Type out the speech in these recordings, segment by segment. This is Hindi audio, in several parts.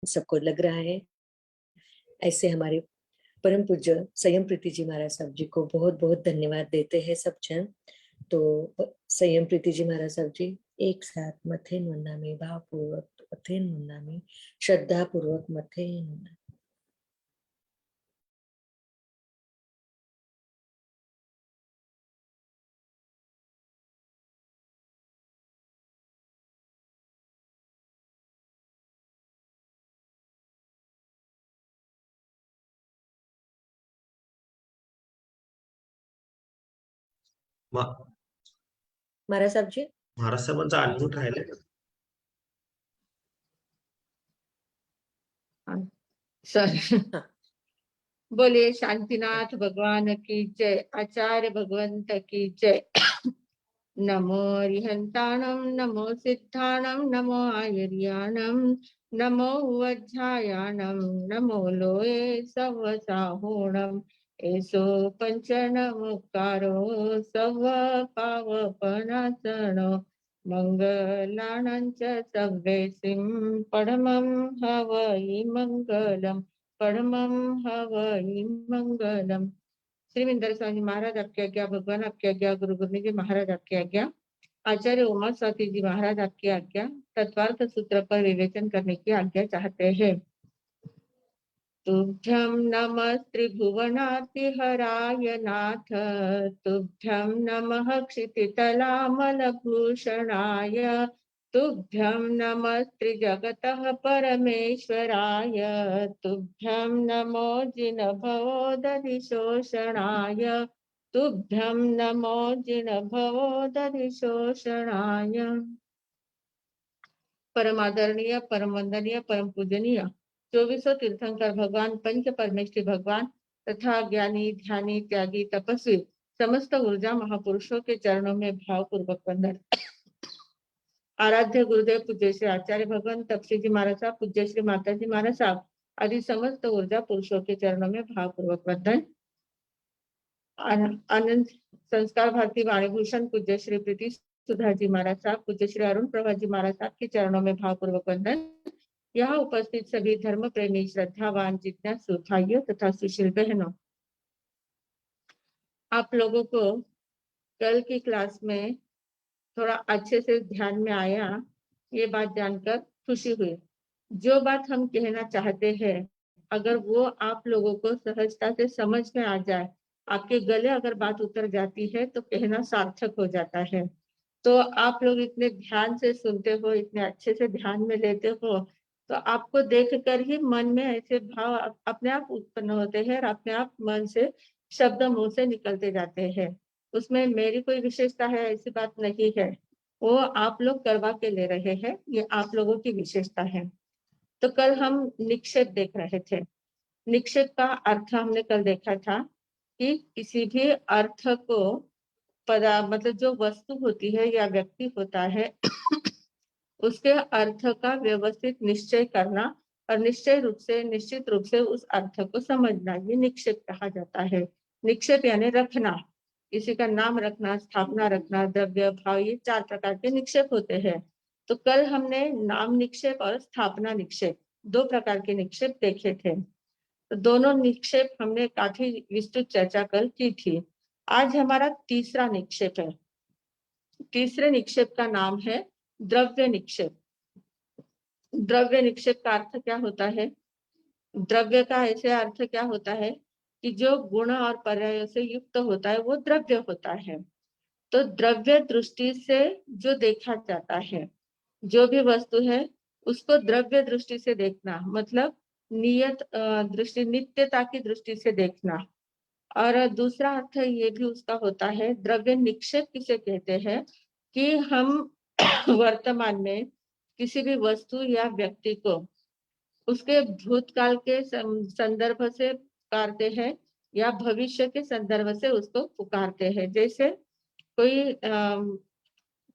सबको लग रहा है। ऐसे हमारे परम पूज्य संयम प्रीति जी महाराज साहब जी को बहुत बहुत धन्यवाद देते हैं सब जन। तो संयम प्रीति जी महाराज साहब जी एक साथ मथे नन्नामी भावपूर्वक मथे नन्नामी श्रद्धा पूर्वक मथे नन्नामी। मा- महाराज साहब जी महाराज साहेबांचा अनम्यूट राहिलाय का? सर हाँ। बोलिए शांतिनाथ भगवान की जय, आचार्य भगवंत की जय। नमो रिहंताणं नमो सिद्धाणं नमो आयर्याणं नमो वज्रायाणं नमो लोये सवसाहोणं एसो पंचनमुकारो सव पावपनासनो मंगलानं च सव्येसिं परमं हवै मंगलम् परमं हवै मंगलम्। श्रीविंदर स्वामी महाराज आपकी आज्ञा, भगवान आपकी आज्ञा, गुरु गोविंद जी महाराज आपकी आज्ञा, आचार्य उमा स्वाति जी महाराज आपकी आज्ञा, तत्वार्थ सूत्र पर विवेचन करने की आज्ञा चाहते हैं। तुभ्यं नमः त्रिभुवनातिहराय नाथ, तुभ्यं नमः क्षितितलामलभूषणाय, तुभ्यं नमः त्रिजगतः परमेश्वराय, तुभ्यं नमो जिनभवोदधिशोषणाय, तुभ्यं नमो जिनभवोदधिशोषणाय। परम आदरणीय, परम वंदनीय, परम पूजनीय 2400 तीर्थंकर भगवान, पंच परमेश्वरी भगवान तथा ज्ञानी ध्यानी त्यागी तपस्वी समस्त ऊर्जा महापुरुषों के चरणों में भावपूर्वक वंदन। आराध्य गुरुदेव पूज्य श्री आचार्य भगवान तपसी जी महाराज साहब, पूज्य श्री माता जी महाराज साहब आदि समस्त ऊर्जा पुरुषों के चरणों में भावपूर्वक वंदन। आनंद संस्कार भारती वाणीभूषण पूज्य श्री प्रीति सुधा जी महाराज साहब, पूज्य श्री अरुण प्रभा जी महाराज साहब के चरणों में भावपूर्वक वंदन। यहाँ उपस्थित सभी धर्म प्रेमी श्रद्धावान जिज्ञासु भाइयों तथा सुशील बहनों, आप लोगों को कल की क्लास में थोड़ा अच्छे से ध्यान में आया, ये बात जानकर खुशी हुई। जो बात हम कहना चाहते हैं अगर वो आप लोगों को सहजता से समझ में आ जाए, आपके गले अगर बात उतर जाती है तो कहना सार्थक हो जाता है। तो आप लोग इतने ध्यान से सुनते हो, इतने अच्छे से ध्यान में लेते हो, तो आपको देखकर ही मन में ऐसे भाव अपने आप उत्पन्न होते हैं और अपने आप मन से शब्द मुंह से निकलते जाते हैं। उसमें मेरी कोई विशेषता है ऐसी बात नहीं है, वो आप लोग करवा के ले रहे हैं, ये आप लोगों की विशेषता है। तो कल हम निक्षेप देख रहे थे। निक्षेप का अर्थ हमने कल देखा था कि किसी भी अर्थ को मतलब जो वस्तु होती है या व्यक्ति होता है उसके अर्थ का व्यवस्थित निश्चय करना और निश्चित रूप से उस अर्थ को समझना, ये निक्षेप कहा जाता है। निक्षेप यानी रखना, किसी का नाम रखना, स्थापना रखना, द्रव्य भाव, ये 4 प्रकार के निक्षेप होते हैं। तो कल हमने नाम निक्षेप और स्थापना निक्षेप 2 प्रकार के निक्षेप देखे थे। तो दोनों निक्षेप हमने काफी विस्तृत चर्चा कल की थी। आज हमारा तीसरा निक्षेप है। तीसरे निक्षेप का नाम है द्रव्य निक्षेप। द्रव्य निक्षेप का अर्थ क्या होता है? द्रव्य का ऐसे अर्थ क्या होता है कि जो गुण और पर्यायों से युक्त होता है वो द्रव्य होता है। तो द्रव्य दृष्टि से जो देखा जाता है, जो भी वस्तु है उसको द्रव्य दृष्टि से देखना, मतलब नियत दृष्टि, नित्यता की दृष्टि से देखना। और दूसरा अर्थ ये भी उसका होता है, द्रव्य निक्षेप किसे कहते हैं कि हम वर्तमान में किसी भी वस्तु या व्यक्ति को उसके भूतकाल के संदर्भ से पुकारते हैं या भविष्य के संदर्भ से उसको पुकारते हैं। जैसे कोई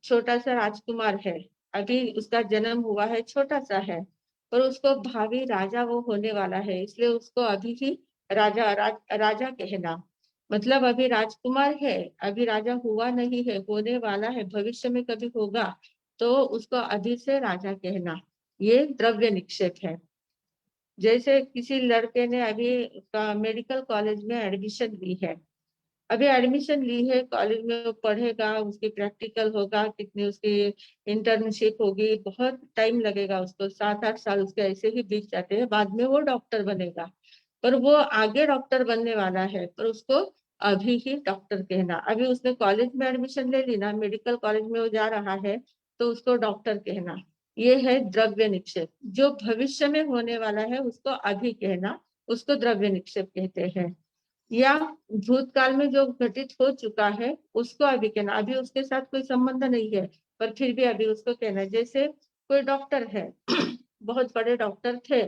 छोटा सा राजकुमार है, अभी उसका जन्म हुआ है, छोटा सा है, पर उसको भावी राजा वो होने वाला है, इसलिए उसको अभी ही राजा कहना। मतलब अभी राजकुमार है, अभी राजा हुआ नहीं है, होने वाला है, भविष्य में कभी होगा, तो उसको अभी से राजा कहना, ये द्रव्य निक्षेप है। जैसे किसी लड़के ने अभी मेडिकल कॉलेज में एडमिशन ली है, अभी एडमिशन ली है कॉलेज में, वो पढ़ेगा, उसकी प्रैक्टिकल होगा, कितनी उसकी इंटर्नशिप होगी, बहुत टाइम लगेगा उसको, 7-8 साल उसके ऐसे ही बीत जाते हैं, बाद में वो डॉक्टर बनेगा। पर वो आगे डॉक्टर बनने वाला है, पर उसको अभी ही डॉक्टर कहना। अभी उसने कॉलेज में एडमिशन ले ली ना, मेडिकल कॉलेज में वो जा रहा है, तो उसको डॉक्टर कहना। ये है द्रव्य निक्षेप। जो भविष्य में होने वाला है उसको अभी कहना, उसको द्रव्य निक्षेप कहते हैं। या भूतकाल में जो घटित हो चुका है उसको अभी कहना, अभी उसके साथ कोई संबंध नहीं है पर फिर भी अभी उसको कहना। जैसे कोई डॉक्टर है, बहुत बड़े डॉक्टर थे,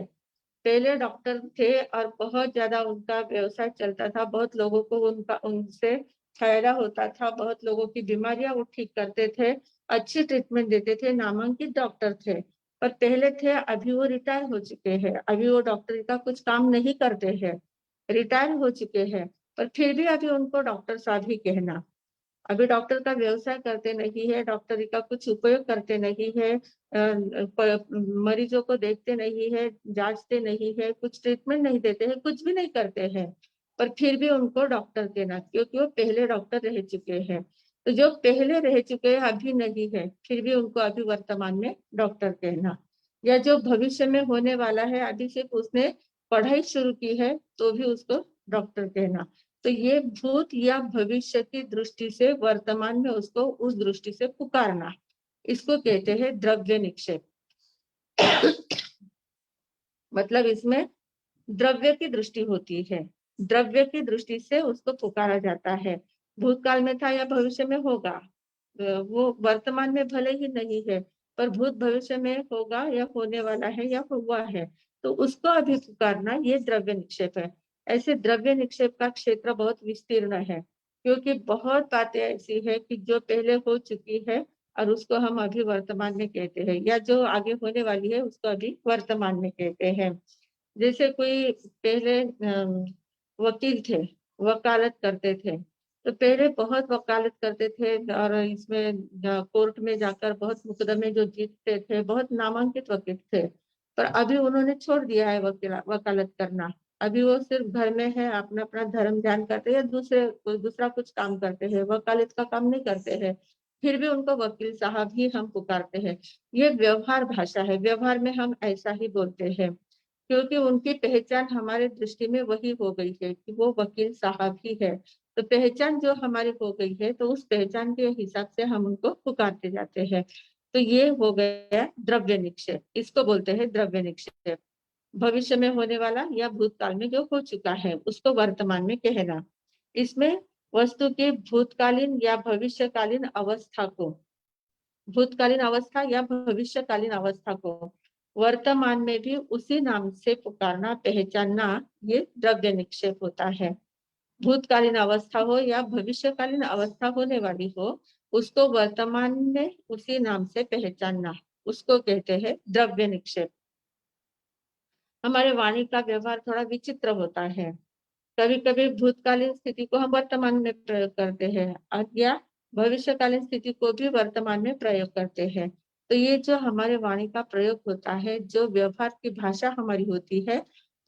पहले डॉक्टर थे और बहुत ज्यादा उनका व्यवसाय चलता था, बहुत लोगों को उनका उनसे फायदा होता था, बहुत लोगों की बीमारियां वो ठीक करते थे, अच्छी ट्रीटमेंट देते थे, नामांकित डॉक्टर थे। पर पहले थे, अभी वो रिटायर हो चुके हैं, अभी वो डॉक्टरी का कुछ काम नहीं करते हैं, रिटायर हो चुके हैं, पर फिर भी अभी उनको डॉक्टर साहब ही कहना। अभी डॉक्टर का व्यवसाय करते नहीं है, डॉक्टरी का कुछ उपयोग करते नहीं है, मरीजों को देखते नहीं है, जांचते नहीं है, कुछ ट्रीटमेंट नहीं देते हैं, कुछ भी नहीं करते हैं, पर फिर भी उनको डॉक्टर कहना, क्योंकि वो पहले डॉक्टर रह चुके हैं। तो जो पहले रह चुके हैं अभी नहीं है, फिर भी उनको अभी वर्तमान में डॉक्टर कहना। या जो भविष्य में होने वाला है, अभी सिर्फ उसने पढ़ाई शुरू की है तो भी उसको डॉक्टर कहना। तो ये भूत या भविष्य की दृष्टि से वर्तमान में उसको उस दृष्टि से पुकारना, इसको कहते हैं द्रव्य निक्षेप। मतलब इसमें द्रव्य की दृष्टि होती है, द्रव्य की दृष्टि से उसको पुकारा जाता है। भूतकाल में था या भविष्य में होगा, वो वर्तमान में भले ही नहीं है, पर भूत भविष्य में होगा या होने वाला है या हुआ है, तो उसको अभी पुकारना, ये द्रव्य निक्षेप है। ऐसे द्रव्य निक्षेप का क्षेत्र बहुत विस्तीर्ण है, क्योंकि बहुत बातें ऐसी है कि जो पहले हो चुकी है और उसको हम अभी वर्तमान में कहते हैं, या जो आगे होने वाली है उसको अभी वर्तमान में कहते हैं। जैसे कोई पहले वकील थे, वकालत करते थे, तो पहले बहुत वकालत करते थे और इसमें कोर्ट में जाकर बहुत मुकदमे जो जीतते थे, बहुत नामांकित वकील थे। पर अभी उन्होंने छोड़ दिया है वकालत करना, अभी वो सिर्फ घर में है, अपना अपना धर्म ध्यान करते हैं या दूसरा कुछ काम करते हैं, वकालत का काम नहीं करते हैं, फिर भी उनको वकील साहब ही हम पुकारते हैं। ये व्यवहार भाषा है, व्यवहार में हम ऐसा ही बोलते हैं, क्योंकि उनकी पहचान हमारे दृष्टि में वही हो गई है कि वो वकील साहब ही है। तो पहचान जो हमारी हो गई है, तो उस पहचान के हिसाब से हम उनको पुकारते जाते हैं। तो ये हो गया द्रव्य निक्षेप, इसको बोलते हैं द्रव्य निक्षेप। भविष्य में होने वाला या भूतकाल में जो हो चुका है उसको वर्तमान में कहना। इसमें वस्तु के भूतकालीन या भविष्यकालीन अवस्था को, भूतकालीन अवस्था या भविष्यकालीन अवस्था को वर्तमान में भी उसी नाम से पुकारना, पहचानना, ये द्रव्य निक्षेप होता है। भूतकालीन अवस्था हो या भविष्यकालीन अवस्था होने वाली हो, उसको वर्तमान में उसी नाम से पहचानना, उसको कहते हैं द्रव्य निक्षेप। हमारे वाणी का व्यवहार थोड़ा विचित्र होता है, कभी कभी भूतकालीन स्थिति को हम वर्तमान में प्रयोग करते हैं और या भविष्यकालीन स्थिति को भी वर्तमान में प्रयोग करते हैं। तो ये जो हमारे वाणी का प्रयोग होता है, जो व्यवहार की भाषा हमारी होती है,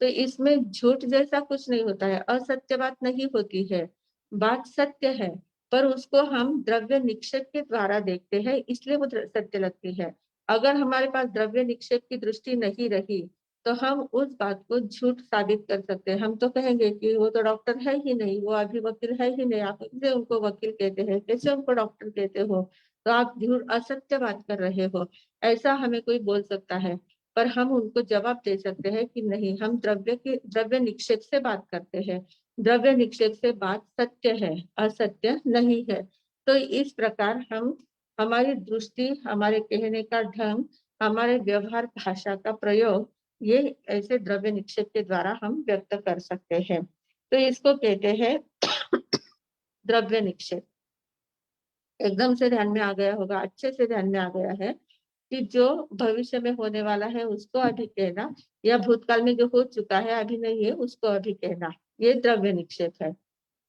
तो इसमें झूठ जैसा कुछ नहीं होता है, असत्य बात नहीं होती है, बात सत्य है, पर उसको हम द्रव्य निक्षेप के द्वारा देखते हैं, इसलिए वो सत्य लगती है। अगर हमारे पास द्रव्य निक्षेप की दृष्टि नहीं रही तो हम उस बात को झूठ साबित कर सकते हैं। हम तो कहेंगे कि वो तो डॉक्टर है ही नहीं, वो अभी वकील है ही नहीं, आप कैसे उनको वकील कहते हैं, कैसे उनको डॉक्टर कहते हो, तो आप झूठ असत्य बात कर रहे हो, ऐसा हमें कोई बोल सकता है। पर हम उनको जवाब दे सकते हैं कि नहीं, हम द्रव्य निक्षेप से बात करते हैं, द्रव्य निक्षेप से बात सत्य है, असत्य नहीं है। तो इस प्रकार हम, हमारी दृष्टि, हमारे कहने का ढंग, हमारे व्यवहार भाषा का प्रयोग, ये ऐसे द्रव्य निक्षेप के द्वारा हम व्यक्त कर सकते हैं। तो इसको कहते हैं द्रव्य निक्षेप। एकदम से ध्यान में आ गया होगा, अच्छे से ध्यान में आ गया है कि जो भविष्य में होने वाला है उसको अभी कहना, या भूतकाल में जो हो चुका है अभी नहीं है उसको अभी कहना, ये द्रव्य निक्षेप है।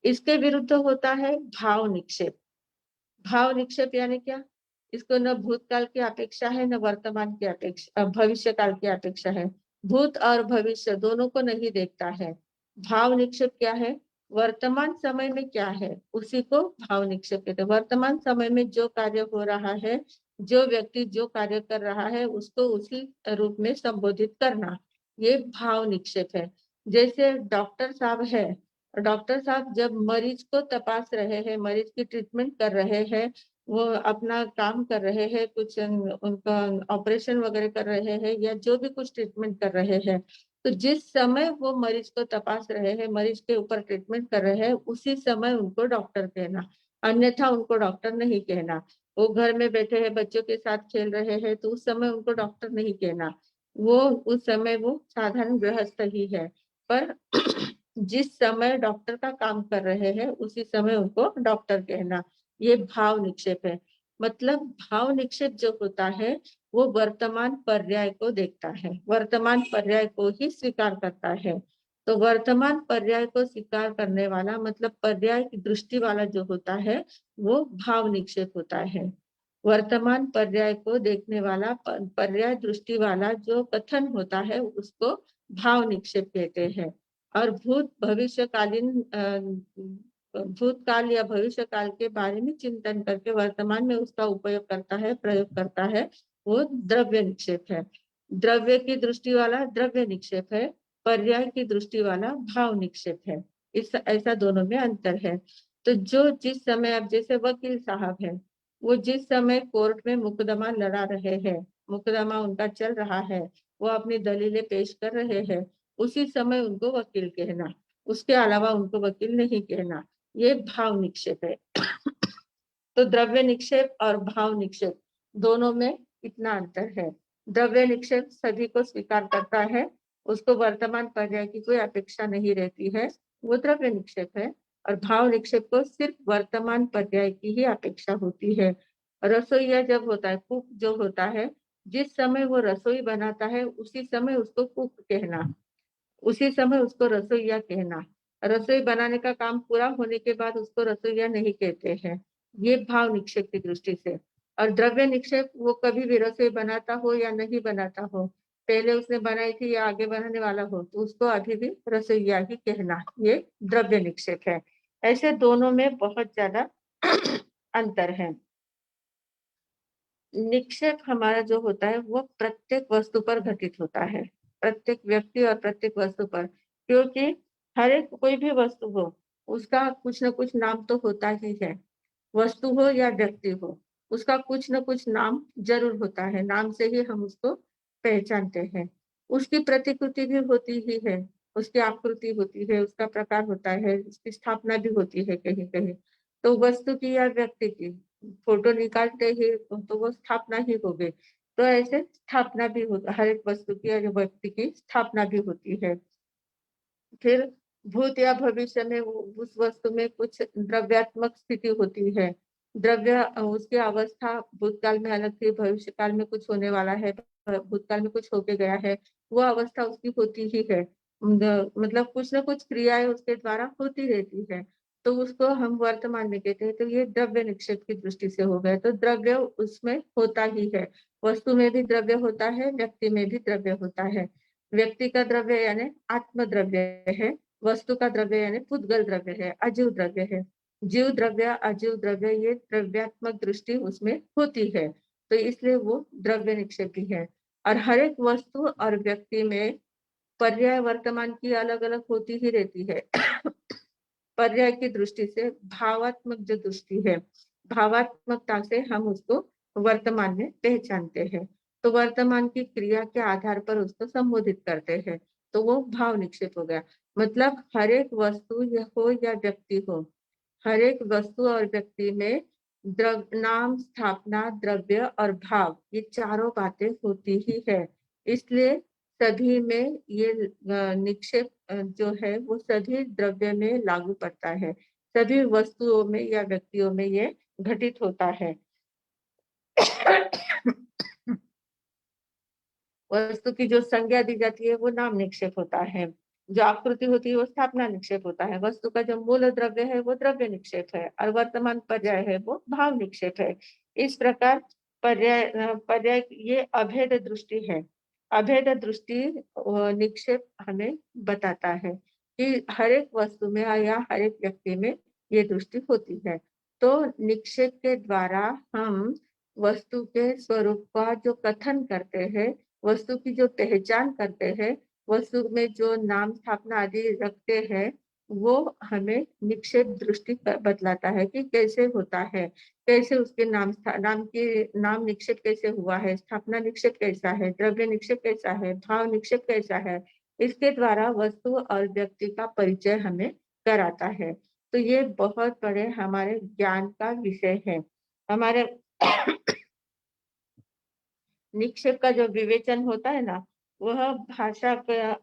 इसके विरुद्ध होता है भाव निक्षेप। भाव निक्षेप यानी क्या, इसको न भूतकाल की अपेक्षा है, न वर्तमान की अपेक्षा, भविष्य काल की अपेक्षा है, भूत और भविष्य दोनों को नहीं देखता है। भाव निक्षेप क्या है? वर्तमान समय में क्या है उसी को भाव निक्षेप कहते हैं। वर्तमान समय में जो कार्य हो रहा है, जो व्यक्ति जो कार्य कर रहा है, उसको उसी रूप में संबोधित करना, ये भाव निक्षेप है। जैसे डॉक्टर साहब है, डॉक्टर साहब जब मरीज को तपास रहे हैं, मरीज की ट्रीटमेंट कर रहे हैं, वो अपना काम कर रहे हैं, कुछ उनका ऑपरेशन वगैरह कर रहे हैं या जो भी कुछ ट्रीटमेंट कर रहे हैं, तो जिस समय वो मरीज को तपास रहे हैं, मरीज के ऊपर ट्रीटमेंट कर रहे हैं, उसी समय उनको डॉक्टर कहना, अन्यथा उनको डॉक्टर नहीं कहना। वो घर में बैठे हैं, बच्चों के साथ खेल रहे हैं, तो उस समय उनको डॉक्टर नहीं कहना, वो उस समय वो साधारण गृहस्थ ही है। पर जिस समय डॉक्टर का काम कर रहे हैं उसी समय उनको डॉक्टर कहना, ये भाव निक्षेप है। मतलब भाव निक्षेप जो होता है वो वर्तमान पर्याय को देखता है, वर्तमान पर्याय को ही स्वीकार करता है। तो वर्तमान पर्याय को स्वीकार करने वाला मतलब पर्याय की दृष्टि वाला जो होता है वो भाव निक्षेप होता है। वर्तमान पर्याय को देखने वाला पर्याय दृष्टि वाला जो कथन होता है उसको भाव निक्षेप कहते हैं। और भूतकाल या भविष्य काल के बारे में चिंतन करके वर्तमान में उसका उपयोग करता है, प्रयोग करता है, वो द्रव्य निक्षेप है। द्रव्य की दृष्टि वाला द्रव्य निक्षेप है, पर्याय की दृष्टि वाला भाव निक्षेप है। इस ऐसा दोनों में अंतर है। तो जो जिस समय, अब जैसे वकील साहब है, वो जिस समय कोर्ट में मुकदमा लड़ा रहे हैं, मुकदमा उनका चल रहा है, वो अपनी दलीलें पेश कर रहे हैं, उसी समय उनको वकील कहना, उसके अलावा उनको वकील नहीं कहना, ये भाव निक्षेप है। तो द्रव्य निक्षेप और भाव निक्षेप दोनों में इतना अंतर है। द्रव्य निक्षेप सभी को स्वीकार करता है, उसको वर्तमान पर्याय की कोई अपेक्षा नहीं रहती है, वो द्रव्य निक्षेप है। और भाव निक्षेप को सिर्फ वर्तमान पर्याय की ही अपेक्षा होती है। रसोईया जब होता है, कुक जो होता है, जिस समय वो रसोई बनाता है उसी समय उसको कुक कहना, उसी समय उसको रसोईया कहना। रसोई बनाने का काम पूरा होने के बाद उसको रसोईया नहीं कहते हैं, ये भाव निक्षेप की दृष्टि से। और द्रव्य निक्षेप वो कभी भी रसोई बनाता हो या नहीं बनाता हो, पहले उसने बनाई थी या आगे बनाने वाला हो, तो उसको अभी भी रसोईया ही कहना, ये द्रव्य निक्षेप है। ऐसे दोनों में बहुत ज्यादा अंतर है। निक्षेप हमारा जो होता है वो प्रत्येक वस्तु पर घटित होता है, प्रत्येक व्यक्ति और प्रत्येक वस्तु पर, क्योंकि हर एक कोई भी वस्तु हो उसका कुछ न कुछ नाम तो होता ही है। वस्तु हो या व्यक्ति हो, उसका कुछ न कुछ नाम जरूर होता है, नाम से ही हम उसको पहचानते हैं। उसकी प्रतिकृति भी होती ही है, उसकी आकृति होती है, उसका प्रकार होता है, उसकी स्थापना भी होती है कहीं कहीं। तो वस्तु की या व्यक्ति की फोटो निकालते ही तो वो स्थापना ही हो गई। तो ऐसे स्थापना भी होता, हर एक वस्तु की या व्यक्ति की स्थापना भी होती है। फिर भूत या भविष्य में उस वस्तु में कुछ द्रव्यात्मक स्थिति होती है। द्रव्य उसकी अवस्था भूतकाल में अलग थी, भविष्य काल में कुछ होने वाला है, भूतकाल में कुछ होके गया है, वो अवस्था उसकी होती ही है। मतलब कुछ ना कुछ क्रियाएं उसके द्वारा होती रहती है, तो उसको हम वर्तमान में कहते हैं। तो ये द्रव्य निक्षेप की दृष्टि से हो गया। तो द्रव्य उसमें होता ही है, वस्तु में भी द्रव्य होता है, व्यक्ति में भी द्रव्य होता है। व्यक्ति का द्रव्य यानी आत्म द्रव्य है, वस्तु का द्रव्य यानी पुद्गल द्रव्य है, अजीव द्रव्य है। जीव द्रव्य अजीव द्रव्य ये द्रव्यात्मक दृष्टि उसमें होती है, तो इसलिए वो द्रव्य निक्षेपी है। और हर एक वस्तु और व्यक्ति में पर्याय वर्तमान की अलग अलग होती ही रहती है। पर्याय की दृष्टि से भावात्मक जो दृष्टि है, भावात्मकता से हम उसको वर्तमान में पहचानते हैं। तो वर्तमान की क्रिया के आधार पर उसको संबोधित करते हैं, तो वो भाव निक्षेप हो गया। मतलब हर एक वस्तु हो या व्यक्ति हो, हर एक वस्तु और व्यक्ति में नाम, स्थापना, द्रव्य और भाव, ये चारों बातें होती ही है। इसलिए सभी में ये निक्षेप जो है वो सभी द्रव्य में लागू पड़ता है, सभी वस्तुओं में या व्यक्तियों में ये घटित होता है। वस्तु की जो संज्ञा दी जाती है वो नाम निक्षेप होता है, जो आकृति होती है वो स्थापना निक्षेप होता है, वस्तु का जो मूल द्रव्य है वो द्रव्य निक्षेप है, और वर्तमान पर्याय है वो भाव निक्षेप है। इस प्रकार पर्याय ये अभेद दृष्टि है। अभेद दृष्टि निक्षेप हमें बताता है कि हर एक वस्तु में या हर एक व्यक्ति में ये दृष्टि होती है। तो निक्षेप के द्वारा हम वस्तु के स्वरूप का जो कथन करते हैं, वस्तु की जो पहचान करते हैं, वस्तु में जो नाम स्थापना आदि रखते हैं, वो हमें निक्षेप दृष्टि बतलाता है कि कैसे होता है, कैसे उसके नाम निक्षेप कैसे हुआ है, स्थापना निक्षेप कैसा है, द्रव्य निक्षेप कैसा है, भाव निक्षेप कैसा है। इसके द्वारा वस्तु और व्यक्ति का परिचय हमें कराता है। तो ये बहुत बड़े हमारे ज्ञान का विषय है। हमारे निक्षेप का जो विवेचन होता है ना, वह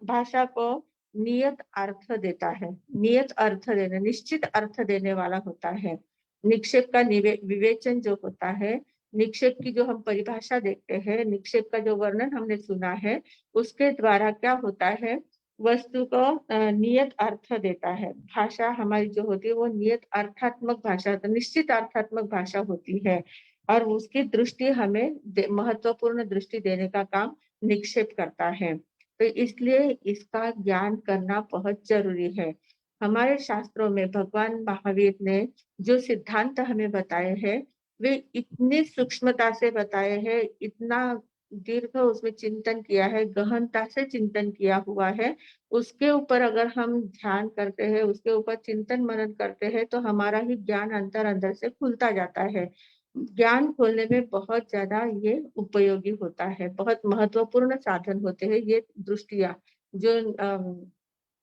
भाषा को नियत अर्थ देता है। नियत अर्थ देने, निश्चित अर्थ देने वाला होता है। निक्षेप का विवेचन जो होता है, निक्षेप की जो हम परिभाषा देखते हैं, निक्षेप का जो वर्णन हमने सुना है, उसके द्वारा क्या होता है, वस्तु को नियत अर्थ देता है। भाषा हमारी जो होती है वो नियत अर्थात्मक भाषा, निश्चित अर्थात्मक भाषा होती है और उसकी दृष्टि हमें महत्वपूर्ण दृष्टि देने का काम निक्षेप करता है। तो इसलिए इसका ज्ञान करना बहुत जरूरी है। हमारे शास्त्रों में भगवान महावीर ने जो सिद्धांत हमें बताए हैं, वे इतनी सूक्ष्मता से बताए हैं, इतना दीर्घ उसमें चिंतन किया है, गहनता से चिंतन किया हुआ है। उसके ऊपर अगर हम ध्यान करते हैं, उसके ऊपर चिंतन मनन करते हैं, तो हमारा ही ज्ञान अंदर अंदर से खुलता जाता है। ज्ञान खोलने में बहुत ज्यादा ये उपयोगी होता है, बहुत महत्वपूर्ण साधन होते हैं ये दृष्टियां। जो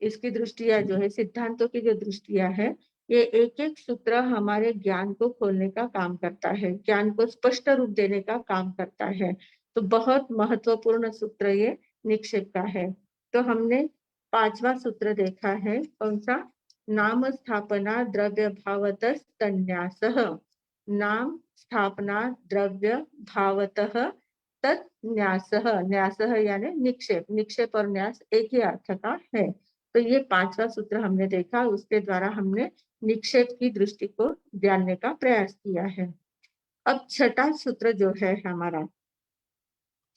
इसकी दृष्टियां जो है, सिद्धांतों की जो दृष्टियां है, ये एक एक सूत्र हमारे ज्ञान को खोलने का काम करता है, ज्ञान को स्पष्ट रूप देने का काम करता है। तो बहुत महत्वपूर्ण सूत्र ये निक्षेप का है। तो हमने 5वां सूत्र देखा है, कौन सा? नाम स्थापना द्रव्य भावतः तन्यासः। नाम स्थापना द्रव्य भावतः तत् न्यासः। न्यासः यानी निक्षेप। निक्षेप और न्यास एक ही अर्थ का है। तो ये 5वां सूत्र हमने देखा, उसके द्वारा हमने निक्षेप की दृष्टि को जानने का प्रयास किया है। अब 6वां सूत्र जो है हमारा,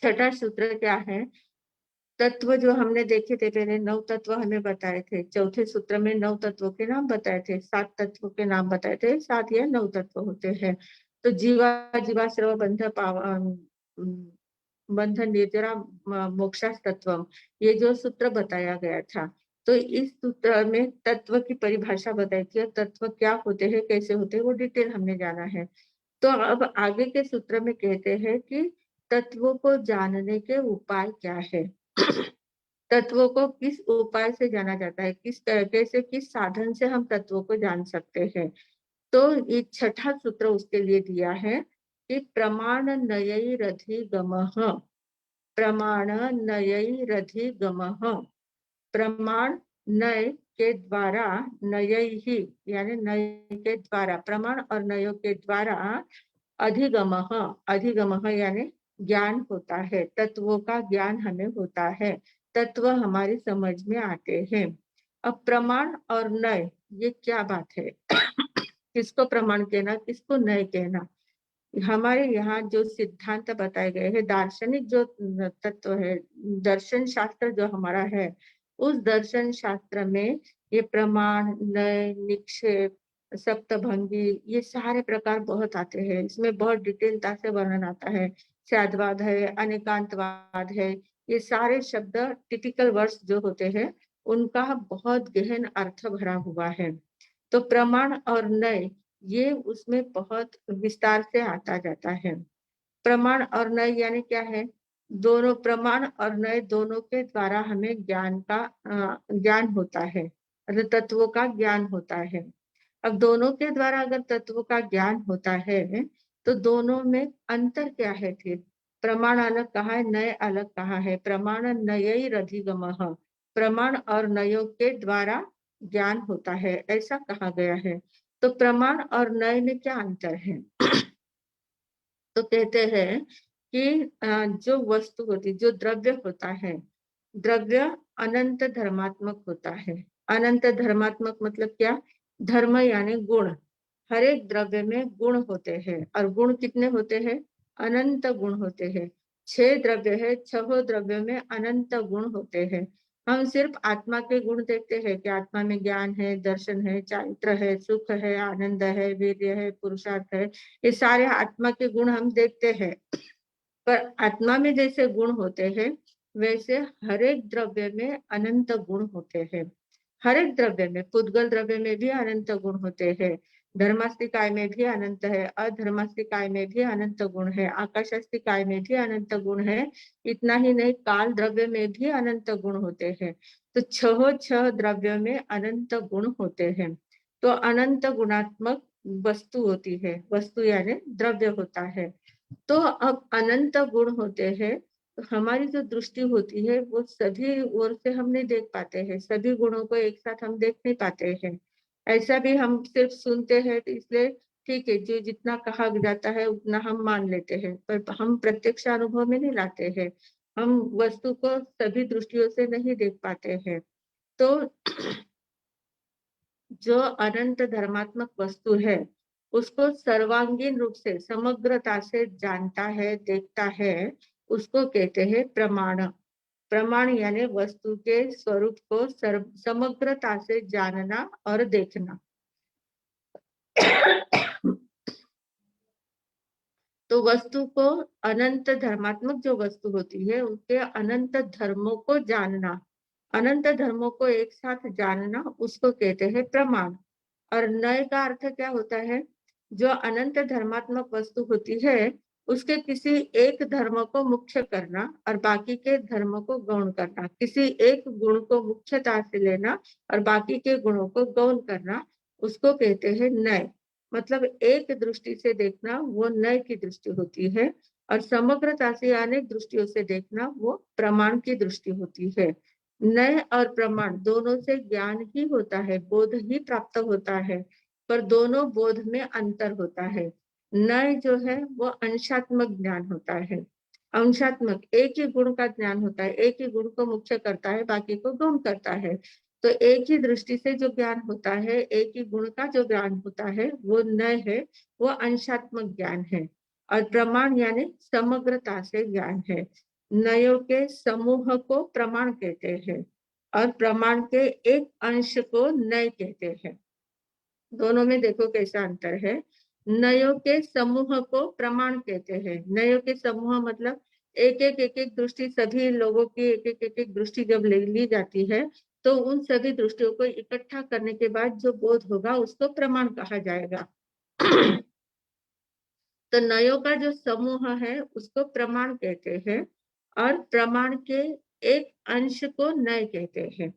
6वां सूत्र क्या है? तत्व जो हमने देखे थे पहले, 9 तत्व हमें बताए थे। चौथे सूत्र में 9 तत्वों के नाम बताए थे, 7 तत्वों के नाम बताए थे, 7 या 9 तत्व होते हैं। तो जीवा, जीवाश्रव, बंध, निर्जरा, मोक्षा तत्वम, ये जो सूत्र बताया गया था, तो इस सूत्र में तत्व की परिभाषा बताई थी और तत्व क्या होते हैं, कैसे होते हैं, वो डिटेल हमने जाना है। तो अब आगे के सूत्र में कहते हैं कि तत्वों को जानने के उपाय क्या है। तत्वों को किस उपाय से जाना जाता है, किस तरीके से, किस साधन से हम तत्वों को जान सकते हैं। तो ये 6वां सूत्र उसके लिए दिया है कि प्रमाण नयैरधिगमः। प्रमाण नयैरधिगमः। प्रमाण नय के द्वारा, नयैहि यानी नय के द्वारा, प्रमाण और नयों के द्वारा अधिगमः, अधिगमः यानी ज्ञान होता है, तत्वों का ज्ञान हमें होता है, तत्व हमारी समझ में आते हैं। अब प्रमाण और नय, ये क्या बात है? किसको प्रमाण कहना, किसको नय कहना? हमारे यहाँ जो सिद्धांत बताए गए हैं, दार्शनिक जो तत्व है, दर्शन शास्त्र जो हमारा है, उस दर्शन शास्त्र में ये प्रमाण, नय, निक्षेप, सप्तभंगी, ये सारे प्रकार बहुत आते हैं। इसमें बहुत डिटेलता से वर्णन आता है। स्याद्वाद है, अनेकांतवाद है, ये सारे शब्द टिपिकल वर्ड्स जो होते हैं, उनका बहुत गहन अर्थ भरा हुआ है। तो प्रमाण और नय, ये उसमें बहुत विस्तार से आता जाता है। प्रमाण और नय यानी क्या है? दोनों, प्रमाण और नय दोनों के द्वारा हमें ज्ञान होता है, तत्वों का ज्ञान होता है। अब दोनों के द्वारा अगर तत्वों का ज्ञान होता है, तो दोनों में अंतर क्या है फिर? प्रमाण अलग कहा है, नय अलग कहा है। प्रमाण नयैरधिगमः, प्रमाण और नयों के द्वारा ज्ञान होता है, ऐसा कहा गया है। तो प्रमाण और नय में क्या अंतर है? तो कहते हैं कि जो वस्तु होती, जो द्रव्य होता है, द्रव्य अनंत धर्मात्मक होता है। अनंत धर्मात्मक मतलब क्या? धर्म यानी गुण। हर एक द्रव्य में गुण होते हैं, और गुण कितने होते हैं? अनंत गुण होते हैं। 6 द्रव्य है, 6 द्रव्यों में अनंत गुण होते हैं। हम सिर्फ आत्मा के गुण देखते हैं कि आत्मा में ज्ञान है, दर्शन है, चारित्र है, सुख है, आनंद है, वीर्य है, पुरुषार्थ है, ये सारे आत्मा के गुण हम देखते हैं। पर आत्मा में जैसे गुण होते हैं वैसे हर एक द्रव्य में अनंत गुण होते हैं। हर एक द्रव्य में, पुद्गल द्रव्य में भी अनंत गुण होते हैं, धर्मास्तिकाय में भी अनंत है, अधर्मास्तिकाय में भी अनंत गुण है, आकाशास्तिकाय में भी अनंत गुण है। इतना ही नहीं, काल द्रव्य में भी अनंत गुण होते हैं। तो 6 द्रव्यों में अनंत गुण होते हैं। तो अनंत गुणात्मक वस्तु होती है, वस्तु यानी द्रव्य होता है। तो अब अनंत गुण होते हैं, तो हमारी जो दृष्टि होती है वो सभी ओर से हम नहीं देख पाते हैं, सभी गुणों को एक साथ हम देख नहीं पाते हैं। ऐसा भी हम सिर्फ सुनते हैं, तो इसलिए ठीक है, जो जितना कहा जाता है उतना हम मान लेते हैं, पर हम प्रत्यक्ष अनुभव में नहीं लाते हैं। हम वस्तु को सभी दृष्टियों से नहीं देख पाते हैं। तो जो अनंत धर्मात्मक वस्तु है उसको सर्वांगीण रूप से समग्रता से जानता है, देखता है, उसको कहते हैं प्रमाण। प्रमाण यानी वस्तु के स्वरूप को समग्रता से जानना और देखना। तो वस्तु को, अनंत धर्मात्मक जो वस्तु होती है उसके अनंत धर्मों को जानना, अनंत धर्मों को एक साथ जानना, उसको कहते हैं प्रमाण। और नय का अर्थ क्या होता है? जो अनंत धर्मात्मक वस्तु होती है उसके किसी एक धर्म को मुख्य करना और बाकी के धर्म को गौण करना, किसी एक गुण को मुख्यता से लेना और बाकी के गुणों को गौण करना, उसको कहते हैं नय। मतलब एक दृष्टि से देखना वो नय की दृष्टि होती है, और समग्रता से अनेक दृष्टियों से देखना वो प्रमाण की दृष्टि होती है। नय और प्रमाण दोनों से ज्ञान ही होता है, बोध ही प्राप्त होता है, पर दोनों बोध में अंतर होता है। नय जो है वो अंशात्मक ज्ञान होता है, अंशात्मक एक ही गुण का ज्ञान होता है, एक ही गुण को मुख्य करता है, बाकी को गौण करता है। तो एक ही दृष्टि से जो ज्ञान होता है, एक ही गुण का जो ज्ञान होता है वो नय है, वो अंशात्मक ज्ञान है। और प्रमाण यानी समग्रता से ज्ञान है। नयों के समूह को प्रमाण कहते हैं और प्रमाण के एक अंश को नय कहते हैं। दोनों में देखो कैसा अंतर है। नयों के समूह को प्रमाण कहते हैं। नयों के समूह मतलब एक एक दृष्टि, सभी लोगों की एक एक दृष्टि जब ले ली जाती है तो उन सभी दृष्टियों को इकट्ठा करने के बाद जो बोध होगा उसको प्रमाण कहा जाएगा। तो नयों का जो समूह है उसको प्रमाण कहते हैं और प्रमाण के एक अंश को नय कहते हैं।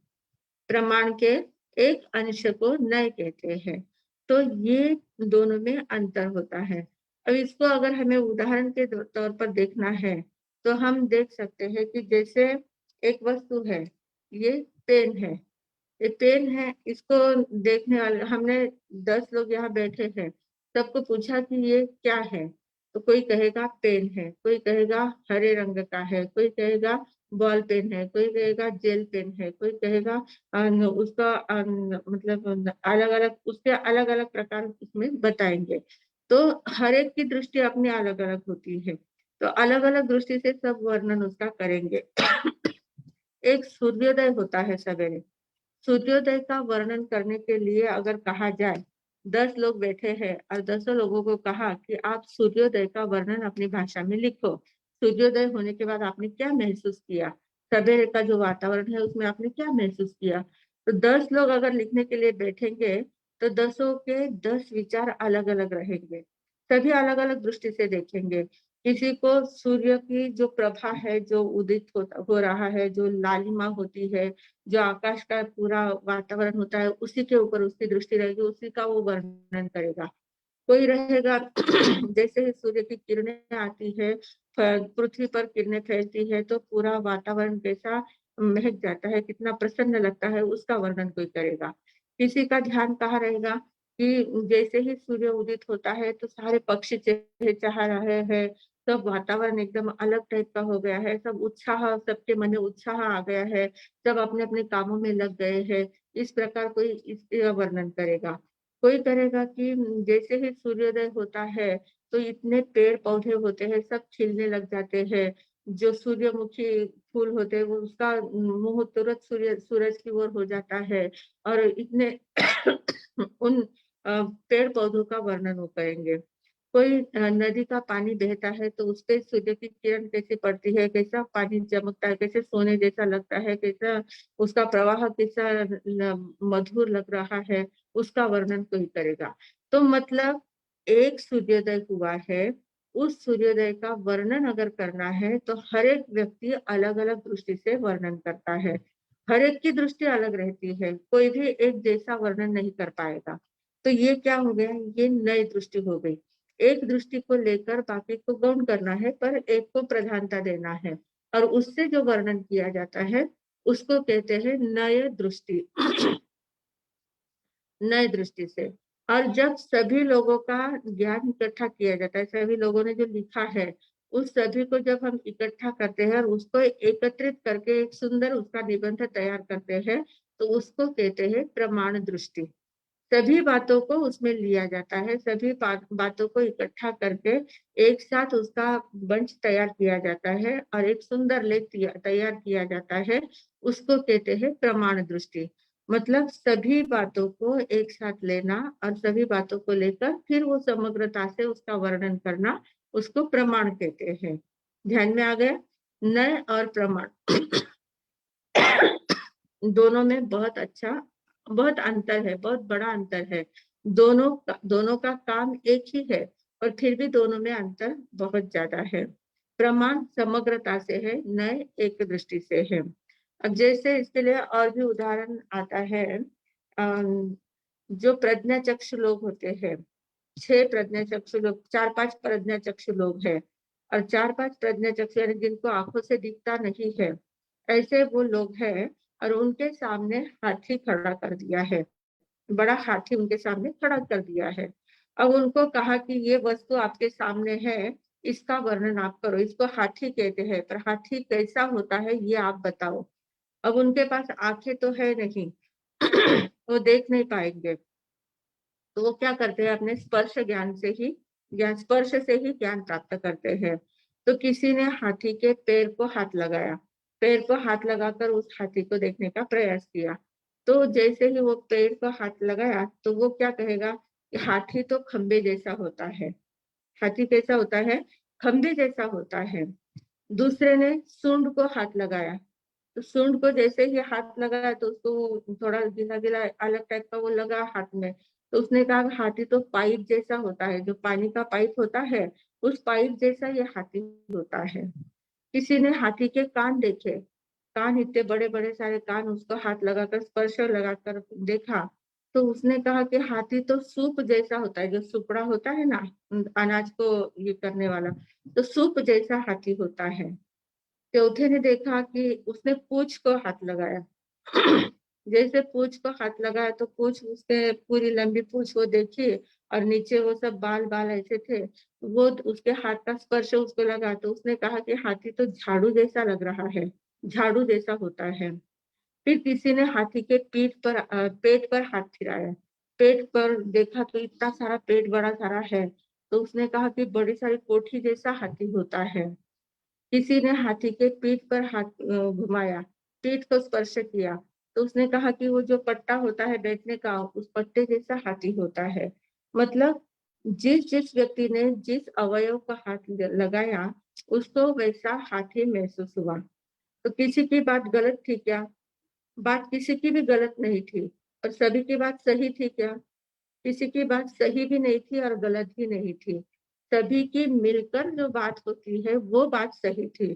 प्रमाण के एक अंश को नय कहते हैं। तो ये दोनों में अंतर होता है। अब इसको अगर हमें उदाहरण के तौर पर देखना है तो हम देख सकते हैं कि जैसे एक वस्तु है, ये पेन है, ये पेन है, इसको देखने वाले हमने 10 लोग यहाँ बैठे हैं, सबको पूछा कि ये क्या है, तो कोई कहेगा पेन है, कोई कहेगा हरे रंग का है, कोई कहेगा बॉल पेन है, कोई कहेगा जेल पेन है, कोई कहेगा उसका मतलब अलग अलग, उसके अलग अलग प्रकार उसमें बताएंगे। तो हर एक की दृष्टि अपनी अलग अलग होती है, तो अलग अलग दृष्टि से सब वर्णन उसका करेंगे। एक सूर्योदय होता है सवेरे, सूर्योदय का वर्णन करने के लिए अगर कहा जाए, 10 लोग बैठे हैं और 10 लोगों को कहा कि आप सूर्योदय का वर्णन अपनी भाषा में लिखो, सूर्योदय होने के बाद आपने क्या महसूस किया, सवेरे का जो वातावरण है उसमें आपने क्या महसूस किया। तो 10 लोग अगर लिखने के लिए बैठेंगे तो 10 के 10 विचार अलग अलग रहेंगे, सभी अलग अलग दृष्टि से देखेंगे। किसी को सूर्य की जो प्रभा है, जो उदित हो रहा है, जो लालिमा होती है, जो आकाश का पूरा वातावरण होता है, उसी के ऊपर उसकी दृष्टि रहेगी, उसी का वो वर्णन करेगा। कोई रहेगा जैसे ही सूर्य की किरणें आती है, पृथ्वी पर किरणें फैलती है तो पूरा वातावरण कैसा महक जाता है, कितना प्रसन्न लगता है, उसका वर्णन कोई करेगा। किसी का ध्यान कहाँ रहेगा कि जैसे ही सूर्य उदित होता है तो सारे पक्षी चहचहा रहे हैं, सब वातावरण एकदम अलग टाइप का हो गया है, सब उत्साह, सबके मन में उत्साह आ गया है, सब अपने अपने कामों में लग गए हैं। इस प्रकार कोई इसका वर्णन करेगा। कोई करेगा कि जैसे ही सूर्योदय होता है तो इतने पेड़ पौधे होते हैं, सब खिलने लग जाते हैं, जो सूर्यमुखी फूल होते हैं वो उसका मुंह तुरंत सूरज की ओर हो जाता है और इतने उन पेड़ पौधों का वर्णन वो करेंगे। कोई नदी का पानी बहता है तो उस पे सूर्य की किरण कैसे पड़ती है, कैसा पानी चमकता है, कैसे सोने जैसा लगता है, कैसा उसका प्रवाह कैसा मधुर लग रहा है, उसका वर्णन कोई करेगा। तो मतलब एक सूर्योदय हुआ है, उस सूर्योदय का वर्णन अगर करना है तो हर एक व्यक्ति अलग अलग दृष्टि से वर्णन करता है। हर एक की दृष्टि अलग रहती है, कोई भी एक जैसा वर्णन नहीं कर पाएगा। तो ये क्या हो गया, ये नई दृष्टि हो गई। एक दृष्टि को लेकर बाकी को गौण करना है, पर एक को प्रधानता देना है और उससे जो वर्णन किया जाता है उसको कहते हैं नए दृष्टि। नए दृष्टि से। और जब सभी लोगों का ज्ञान इकट्ठा किया जाता है, सभी लोगों ने जो लिखा है उस सभी को जब हम इकट्ठा करते हैं और उसको एकत्रित करके एक सुंदर उसका निबंध तैयार करते हैं तो उसको कहते हैं प्रमाण दृष्टि। सभी बातों को उसमें लिया जाता है, सभी बातों को इकट्ठा करके एक साथ उसका बंच तैयार किया जाता है और एक सुंदर लेख तैयार किया जाता है, उसको कहते हैं प्रमाण दृष्टि। मतलब सभी बातों को एक साथ लेना और सभी बातों को लेकर फिर वो समग्रता से उसका वर्णन करना, उसको प्रमाण कहते हैं। ध्यान में आ गया? नय और प्रमाण दोनों में बहुत अंतर है, बहुत बड़ा अंतर है। दोनों का काम एक ही है और फिर भी दोनों में अंतर बहुत ज्यादा है। प्रमाण समग्रता से है, नय एक दृष्टि से है। अब जैसे इसके लिए और भी उदाहरण आता है, जो प्रज्ञाचक्षु लोग होते हैं, 6 प्रज्ञाचक्षु लोग, 4-5 प्रज्ञाचक्षु लोग हैं और 4-5 प्रज्ञाचक्षु यानी जिनको आंखों से दिखता नहीं है, ऐसे वो लोग हैं और उनके सामने हाथी खड़ा कर दिया है, बड़ा हाथी उनके सामने खड़ा कर दिया है। अब उनको कहा कि ये वस्तु आपके सामने है, इसका वर्णन आप करो, इसको हाथी कहते हैं, पर हाथी कैसा होता है ये आप बताओ। अब उनके पास आंखें तो है नहीं, वो देख नहीं पाएंगे, तो वो क्या करते हैं, अपने स्पर्श से ही ज्ञान प्राप्त करते हैं। तो किसी ने हाथी के पैर को हाथ लगाया, पैर को हाथ लगाकर उस हाथी को देखने का प्रयास किया। तो जैसे ही वो पैर को हाथ लगाया तो वो क्या कहेगा कि हाथी तो खंबे जैसा होता है। हाथी कैसा होता है? खंबे जैसा होता है। दूसरे ने सूंड को हाथ लगाया, तो सूंड को जैसे ही हाथ लगाया तो उसको थोड़ा गीला गीला अलग टाइप का वो लगा हाथ में, तो उसने कहा हाथी तो पाइप जैसा होता है, जो पानी का पाइप होता है उस पाइप जैसा ये हाथी होता है। किसी ने हाथी के कान देखे, कान इतने बड़े बड़े सारे कान, उसको हाथ लगाकर स्पर्श लगाकर देखा तो उसने कहा कि हाथी तो सूप जैसा होता है, जो सुपड़ा होता है ना अनाज को ये करने वाला, तो सूप जैसा हाथी होता है। चौथे ने देखा कि उसने पूंछ को हाथ लगाया, जैसे पूंछ को हाथ लगाया तो पूंछ उसके पूरी लंबी पूंछ वो देखी और नीचे वो सब बाल बाल ऐसे थे, वो उसके हाथ का स्पर्श उसको लगा तो उसने कहा कि हाथी तो झाड़ू जैसा लग रहा है, झाड़ू जैसा होता है। फिर किसी ने हाथी के पेट पर हाथ फिराया, पेट पर देखा तो इतना सारा पेट बड़ा सारा है, तो उसने कहा कि बड़ी सारी कोठी जैसा हाथी होता है। किसी ने हाथी के पीठ पर हाथ घुमाया, पीठ को स्पर्श किया, तो उसने कहा कि वो जो पट्टा होता है बैठने का, उस पट्टे जैसा हाथी होता है। मतलब जिस जिस व्यक्ति ने जिस अवयव का हाथ लगाया उसको वैसा हाथी महसूस हुआ। तो किसी की बात गलत थी क्या? बात किसी की भी गलत नहीं थी और सभी की बात सही थी क्या? किसी की बात सही भी नहीं थी और गलत भी नहीं थी। सभी की मिलकर जो बात होती है वो बात सही थी।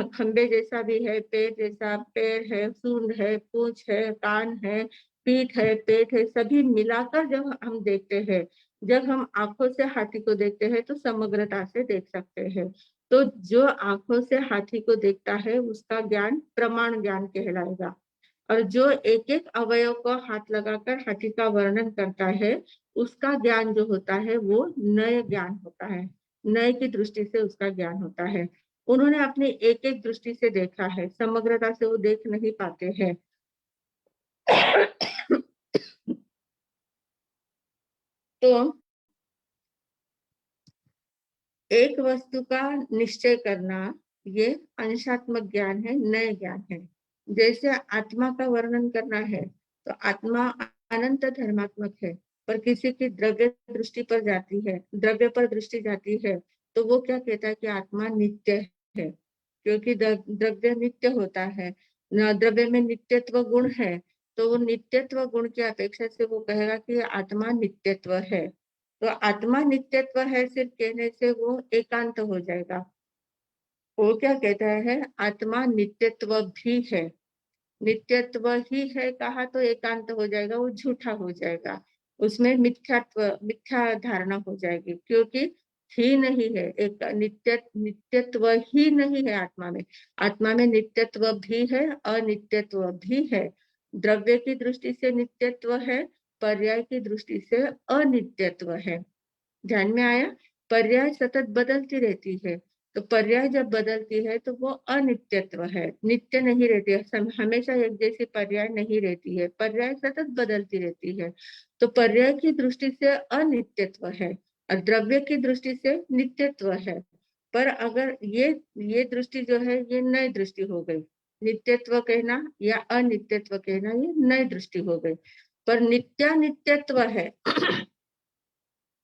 खंबे जैसा भी है, पेड़ जैसा, पैर है, सूंड है, पूंछ है, कान है, पीठ है, पेट है, सभी मिलाकर जब हम देखते हैं, जब हम आंखों से हाथी को देखते हैं तो समग्रता से देख सकते हैं। तो जो आंखों से हाथी को देखता है उसका ज्ञान प्रमाण ज्ञान कहलाएगा और जो एक एक अवयव को हाथ लगाकर हाथी का वर्णन करता है उसका ज्ञान जो होता है वो नए ज्ञान होता है, नए की दृष्टि से उसका ज्ञान होता है। उन्होंने अपनी एक एक दृष्टि से देखा है, समग्रता से वो देख नहीं पाते हैं। तो एक वस्तु का निश्चय करना ये अंशात्मक ज्ञान है, नए ज्ञान है। जैसे आत्मा का वर्णन करना है तो आत्मा अनंत धर्मात्मक है, पर किसी की द्रव्य दृष्टि पर जाती है, द्रव्य पर दृष्टि जाती है, तो वो क्या कहता है कि आत्मा नित्य है, क्योंकि द्रव्य नित्य होता है, द्रव्य में नित्यत्व गुण है, तो वो नित्यत्व गुण की अपेक्षा से वो कहेगा कि आत्मा नित्यत्व है। तो आत्मा नित्यत्व है सिर्फ कहने से वो एकांत हो जाएगा। वो क्या कहता है, आत्मा नित्यत्व भी है। नित्यत्व ही है कहा तो एकांत हो जाएगा, वो झूठा हो जाएगा, उसमें मिथ्या धारणा हो जाएगी, क्योंकि ही नहीं है, एक नित्यत्व ही नहीं है आत्मा में। आत्मा में नित्यत्व भी है, अनित्यत्व भी है। द्रव्य की दृष्टि से नित्यत्व है, पर्याय की दृष्टि से अनित्यत्व है। ध्यान में आया? पर्याय सतत बदलती रहती है, तो पर्याय जब बदलती है तो वो अनित्यत्व है, नित्य नहीं रहती है, हमेशा एक जैसी पर्याय नहीं रहती है, पर्याय सतत बदलती रहती है। तो पर्याय की दृष्टि से अनित्यत्व है और द्रव्य की दृष्टि से नित्यत्व है। पर अगर ये दृष्टि जो है ये नई दृष्टि हो गई, नित्यत्व कहना या अनित्यत्व कहना ये नई दृष्टि हो गई। पर नित्यानित्यत्व है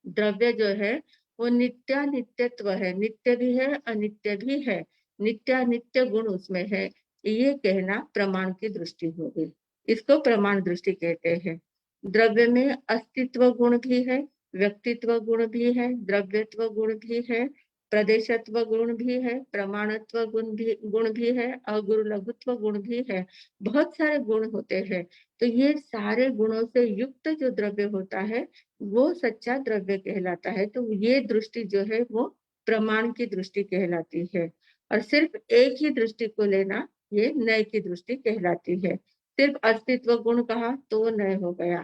द्रव्य जो है वो नित्यानित्यत्व है, नित्य भी है अनित्य भी है, नित्यानित्य गुण उसमें है, ये कहना प्रमाण की दृष्टि हो गई। इसको प्रमाण दृष्टि कहते हैं। द्रव्य में अस्तित्व गुण भी है, व्यक्तित्व गुण भी है, द्रव्यत्व गुण भी है, प्रदेशत्व गुण भी है, प्रमाणत्व गुण भी है, अगुरु लघुत्व गुण भी है। बहुत सारे गुण होते हैं। तो ये सारे गुणों से युक्त जो द्रव्य होता है वो सच्चा द्रव्य कहलाता है। तो ये दृष्टि जो है वो प्रमाण की दृष्टि कहलाती है। और सिर्फ एक ही दृष्टि को लेना ये नय की दृष्टि कहलाती है। सिर्फ अस्तित्व गुण कहा तो वो नय हो गया,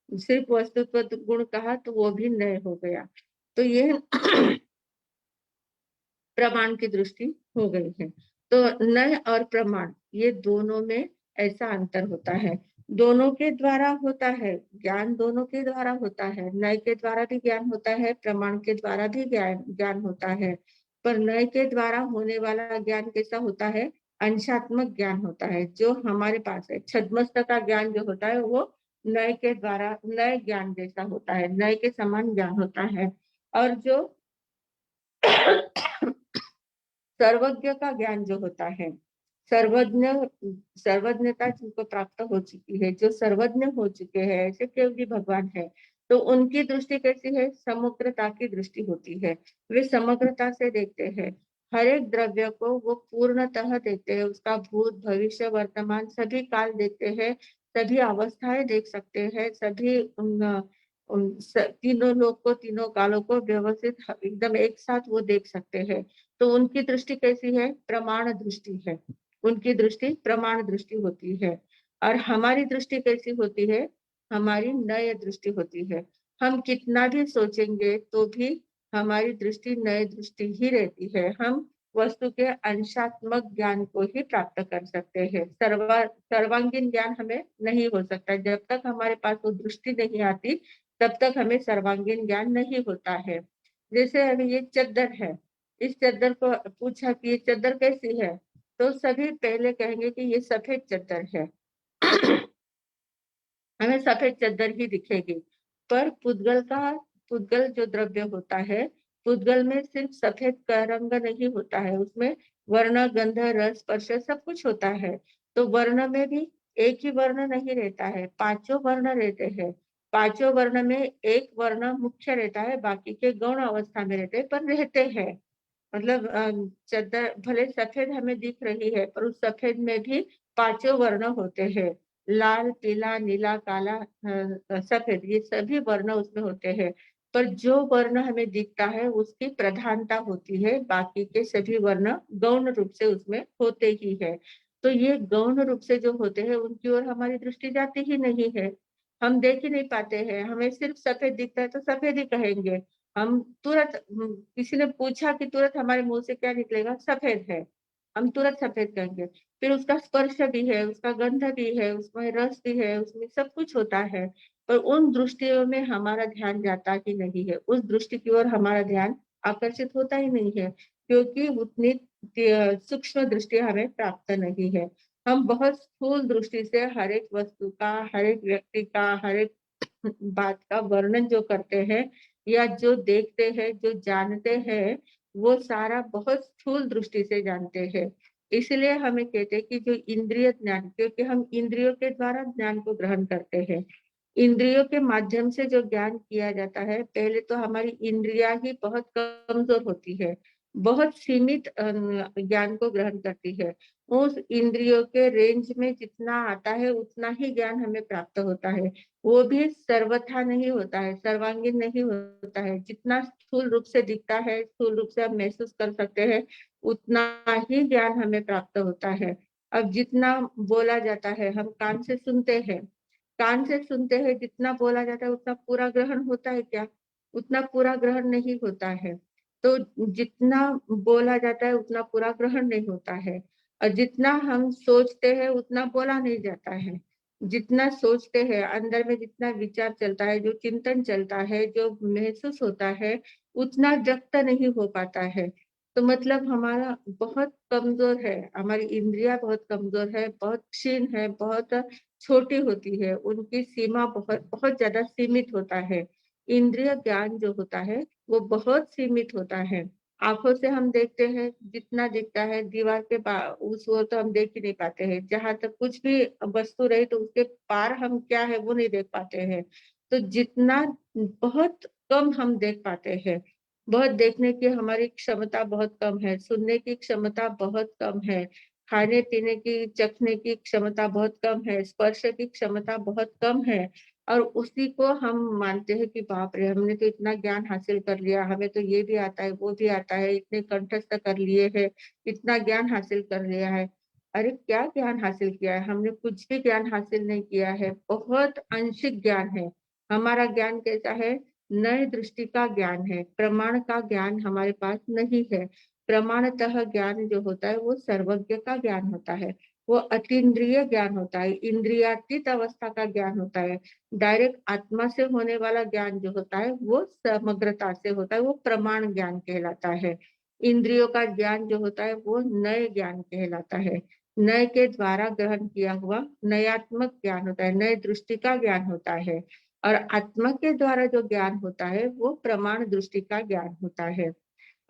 सिर्फ वस्तुत्व गुण कहा तो वो भी नय हो गया। तो ये प्रमाण की दृष्टि हो गई है। तो नय और प्रमाण ये दोनों में ऐसा अंतर होता है, दोनों के द्वारा होता है ज्ञान, दोनों के द्वारा होता है, नय के द्वारा भी ज्ञान होता है, प्रमाण के द्वारा भी ज्ञान होता है। पर नय के द्वारा होने वाला ज्ञान कैसा होता है, अंशात्मक ज्ञान होता है, जो हमारे पास है। छद्मस्त का ज्ञान जो होता है वो नय के द्वारा नय ज्ञान जैसा होता है, नय के समान ज्ञान होता है। और जो सर्वज्ञ का ज्ञान जो होता है, सर्वज्ञता जिनको प्राप्त हो चुकी है, जो सर्वज्ञ हो चुके हैं, ऐसे केवली भगवान है, तो उनकी दृष्टि कैसी है, समग्रता की दृष्टि होती है। वे समग्रता से देखते हैं, हर एक द्रव्य को वो पूर्णतः देखते हैं, उसका भूत भविष्य वर्तमान सभी काल देखते हैं, सभी अवस्थाएं देख सकते हैं, सभी तीनों लोग को, तीनों कालों को व्यवस्थित एकदम एक साथ वो देख सकते हैं। तो उनकी दृष्टि कैसी है, प्रमाण दृष्टि है, उनकी दृष्टि प्रमाण दृष्टि होती है। और हमारी दृष्टि कैसी होती है, हमारी नय दृष्टि होती है। हम कितना भी सोचेंगे तो भी हमारी दृष्टि नय दृष्टि ही रहती है। हम वस्तु के अंशात्मक ज्ञान को ही प्राप्त कर सकते हैं, सर्वांगीण ज्ञान हमें नहीं हो सकता। जब तक हमारे पास वो दृष्टि नहीं आती तब तक हमें सर्वांगीण ज्ञान नहीं होता है। जैसे अभी ये चद्दर है, इस चद्दर को पूछा कि ये चद्दर कैसी है, तो सभी पहले कहेंगे कि ये सफेद चद्दर है। हमें सफेद चद्दर ही दिखेगी। पर पुद्गल जो द्रव्य होता है, पुद्गल में सिर्फ सफेद का रंग नहीं होता है, उसमें वर्ण गंध रस स्पर्श सब कुछ होता है। तो वर्ण में भी एक ही वर्ण नहीं रहता है, पांचों वर्ण रहते हैं। पांचों वर्ण में एक वर्ण मुख्य रहता है, बाकी के गौण अवस्था में रहते हैं, पर रहते हैं। मतलब चद्दर भले सफेद हमें दिख रही है, पर उस सफेद में भी पांचों वर्ण होते हैं, लाल पीला नीला काला सफेद, ये सभी वर्ण उसमें होते हैं। पर जो वर्ण हमें दिखता है उसकी प्रधानता होती है, बाकी के सभी वर्ण गौण रूप से उसमें होते ही है। तो ये गौण रूप से जो होते हैं उनकी ओर हमारी दृष्टि जाती ही नहीं है, हम देख ही नहीं पाते हैं। हमें सिर्फ सफेद दिखता है तो सफेद ही कहेंगे। हम तुरंत किसी ने पूछा कि तुरंत हमारे मुंह से क्या निकलेगा, सफेद है, हम तुरंत सफेद कहेंगे। फिर उसका स्पर्श भी है, उसका गंध भी है, उसमें रस भी है, उसमें सब कुछ होता है। पर उन दृष्टियों में हमारा ध्यान जाता ही नहीं है, उस दृष्टि की ओर हमारा ध्यान आकर्षित होता ही नहीं है, क्योंकि उतनी सूक्ष्म दृष्टि हमें प्राप्त नहीं है। हम बहुत स्थूल दृष्टि से हर एक वस्तु का, हर एक व्यक्ति का, हर एक बात का वर्णन जो करते हैं या जो देखते हैं, जो जानते हैं, वो सारा बहुत स्थूल दृष्टि से जानते हैं। इसलिए हमें कहते हैं कि जो इंद्रिय ज्ञान, क्योंकि हम इंद्रियों के द्वारा ज्ञान को ग्रहण करते हैं, इंद्रियों के माध्यम से जो ज्ञान किया जाता है, पहले तो हमारी इंद्रियां ही बहुत कमजोर होती है, बहुत सीमित ज्ञान को ग्रहण करती है। उस इंद्रियों के रेंज में जितना आता है उतना ही ज्ञान हमें प्राप्त होता है। वो भी सर्वथा नहीं होता है, सर्वांगीण नहीं होता है। जितना स्थूल रूप से दिखता है, स्थूल रूप से हम महसूस कर सकते हैं, उतना ही ज्ञान हमें प्राप्त होता है। अब जितना बोला जाता है, हम कान से सुनते हैं, कान से सुनते हैं, जितना बोला जाता है उतना पूरा ग्रहण होता है क्या? उतना पूरा ग्रहण नहीं होता है। तो जितना बोला जाता है उतना पूरा ग्रहण नहीं होता है, और जितना हम सोचते हैं उतना बोला नहीं जाता है। जितना सोचते हैं, अंदर में जितना विचार चलता है, जो चिंतन चलता है, जो महसूस होता है, उतना व्यक्त नहीं हो पाता है। तो मतलब हमारा बहुत कमजोर है, हमारी इंद्रियां बहुत कमजोर है, बहुत क्षीण है, बहुत छोटी होती है, उनकी सीमा बहुत बहुत ज्यादा सीमित होता है। इंद्रिय ज्ञान जो होता है वो बहुत सीमित होता है। आंखों से हम देखते हैं, जितना दिखता है, दीवार के उस ओर तो हम देख ही नहीं पाते हैं। जहां तक कुछ भी वस्तु रही तो उसके पार हम क्या है वो नहीं देख पाते हैं। तो जितना बहुत कम हम देख पाते हैं, बहुत देखने की हमारी क्षमता बहुत कम है, सुनने की क्षमता बहुत कम है, खाने पीने की, चखने की क्षमता बहुत कम है, स्पर्श की क्षमता बहुत कम है, और उसी को हम मानते हैं कि बाप रे, हमने तो इतना ज्ञान हासिल कर लिया, हमें तो ये भी आता है, वो भी आता है, इतने कंठस्थ कर लिए है, इतना ज्ञान हासिल कर लिया है। अरे क्या ज्ञान हासिल किया है? हमने कुछ भी ज्ञान हासिल नहीं किया है, बहुत आंशिक ज्ञान है। हमारा ज्ञान कैसा है? नए दृष्टि का ज्ञान है, प्रमाण का ज्ञान हमारे पास नहीं है। प्रमाणतः ज्ञान जो होता है वो सर्वज्ञ का ज्ञान होता है, वो अतीन्द्रिय ज्ञान होता है, इंद्रियातीत अवस्था का ज्ञान होता है। डायरेक्ट आत्मा से होने वाला ज्ञान जो होता है वो समग्रता से होता है, वो प्रमाण ज्ञान कहलाता है। इंद्रियों का ज्ञान जो होता है वो नए ज्ञान कहलाता है। नए के द्वारा ग्रहण किया हुआ नयात्मक ज्ञान होता है, नए दृष्टि का ज्ञान होता है। और आत्मा के द्वारा जो ज्ञान होता है वो प्रमाण दृष्टि का ज्ञान होता है।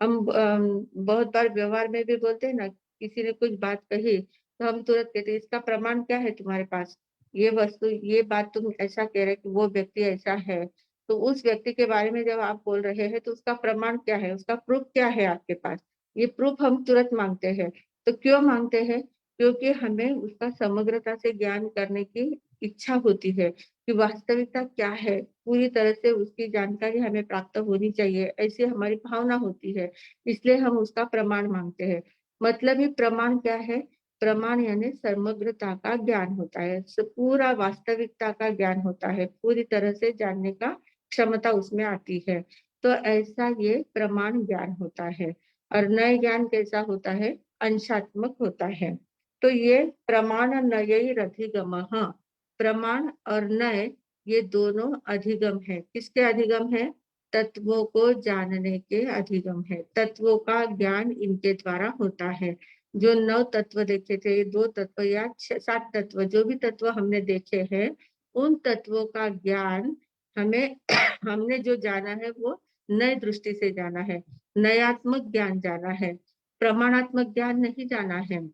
हम बहुत बार व्यवहार में भी बोलते हैं ना, किसी ने कुछ बात कही तो हम तुरंत कहते हैं इसका प्रमाण क्या है तुम्हारे पास? ये वस्तु, ये बात तुम ऐसा कह रहे कि वो व्यक्ति ऐसा है, तो उस व्यक्ति के बारे में जब आप बोल रहे हैं तो उसका प्रमाण क्या है, उसका प्रूफ क्या है आपके पास? ये प्रूफ हम तुरंत मांगते हैं। तो क्यों मांगते हैं? क्योंकि हमें उसका समग्रता से ज्ञान करने की इच्छा होती है कि वास्तविकता क्या है, पूरी तरह से उसकी जानकारी हमें प्राप्त होनी चाहिए, ऐसी हमारी भावना होती है। इसलिए हम उसका प्रमाण मांगते हैं। मतलब ही प्रमाण क्या है? प्रमाण यानी समग्रता का ज्ञान होता है, पूरा वास्तविकता का ज्ञान होता है, पूरी तरह से जानने का क्षमता उसमें आती है। तो ऐसा ये प्रमाण ज्ञान होता है। और नए ज्ञान कैसा होता है? अंशात्मक होता है। तो ये प्रमाण नयैरधिगमः, प्रमाण और नय ये दोनों अधिगम है। किसके अधिगम है? तत्वों को जानने के अधिगम है, तत्वों का ज्ञान इनके द्वारा होता है। जो 9 तत्व देखे थे, 2 तत्व या 7 तत्व, जो भी तत्व हमने देखे हैं, उन तत्वों का ज्ञान हमें हमने जो जाना है वो नए दृष्टि से जाना है, नयात्मक ज्ञान जाना है, प्रमाणात्मक ज्ञान नहीं जाना है।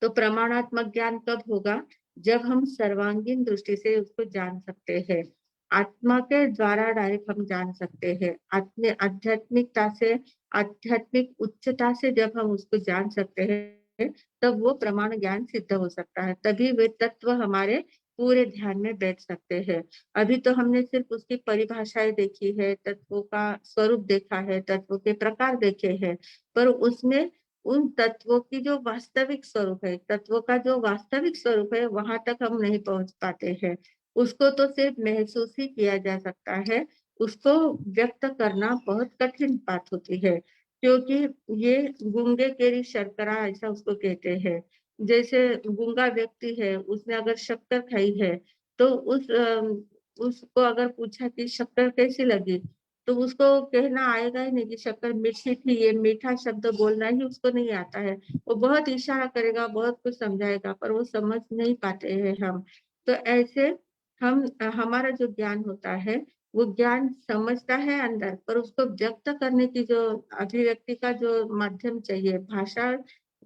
तो प्रमाणात्मक ज्ञान कब होगा? जब हम सर्वांगीण दृष्टि से उसको जान सकते हैं, आत्मा के द्वारा डायरेक्ट हम जान सकते हैं, अपने आध्यात्मिकता से, आध्यात्मिक उच्चता से जब हम उसको जान सकते हैं, तब वो प्रमाण ज्ञान सिद्ध हो सकता है। तभी वे तत्व हमारे पूरे ध्यान में बैठ सकते हैं। अभी तो हमने सिर्फ उसकी परिभाषाएं देखी है, तत्वों का स्वरूप देखा है, तत्वों के प्रकार देखे हैं, पर उसमें उन तत्वों की जो वास्तविक स्वरूप है, तत्वों का जो वास्तविक स्वरूप है, वहां तक हम नहीं पहुंच पाते हैं। उसको तो सिर्फ महसूस ही किया जा सकता है, उसको व्यक्त करना बहुत कठिन बात होती है। क्योंकि ये गूंगे केरी शर्करा ऐसा उसको कहते हैं। जैसे गूंगा व्यक्ति है, उसने अगर शक्कर खाई है तो उसको अगर पूछा कि शक्कर कैसी लगी, तो उसको कहना आएगा ही नहीं कि शक्कर मीठी थी, ये मीठा शब्द बोलना ही उसको नहीं आता है। वो बहुत इशारा करेगा, बहुत कुछ समझाएगा, पर वो समझ नहीं पाते हैं हम। तो ऐसे हमारा जो ज्ञान होता है वो ज्ञान समझता है अंदर, पर उसको व्यक्त करने की जो अभिव्यक्ति का जो माध्यम चाहिए, भाषा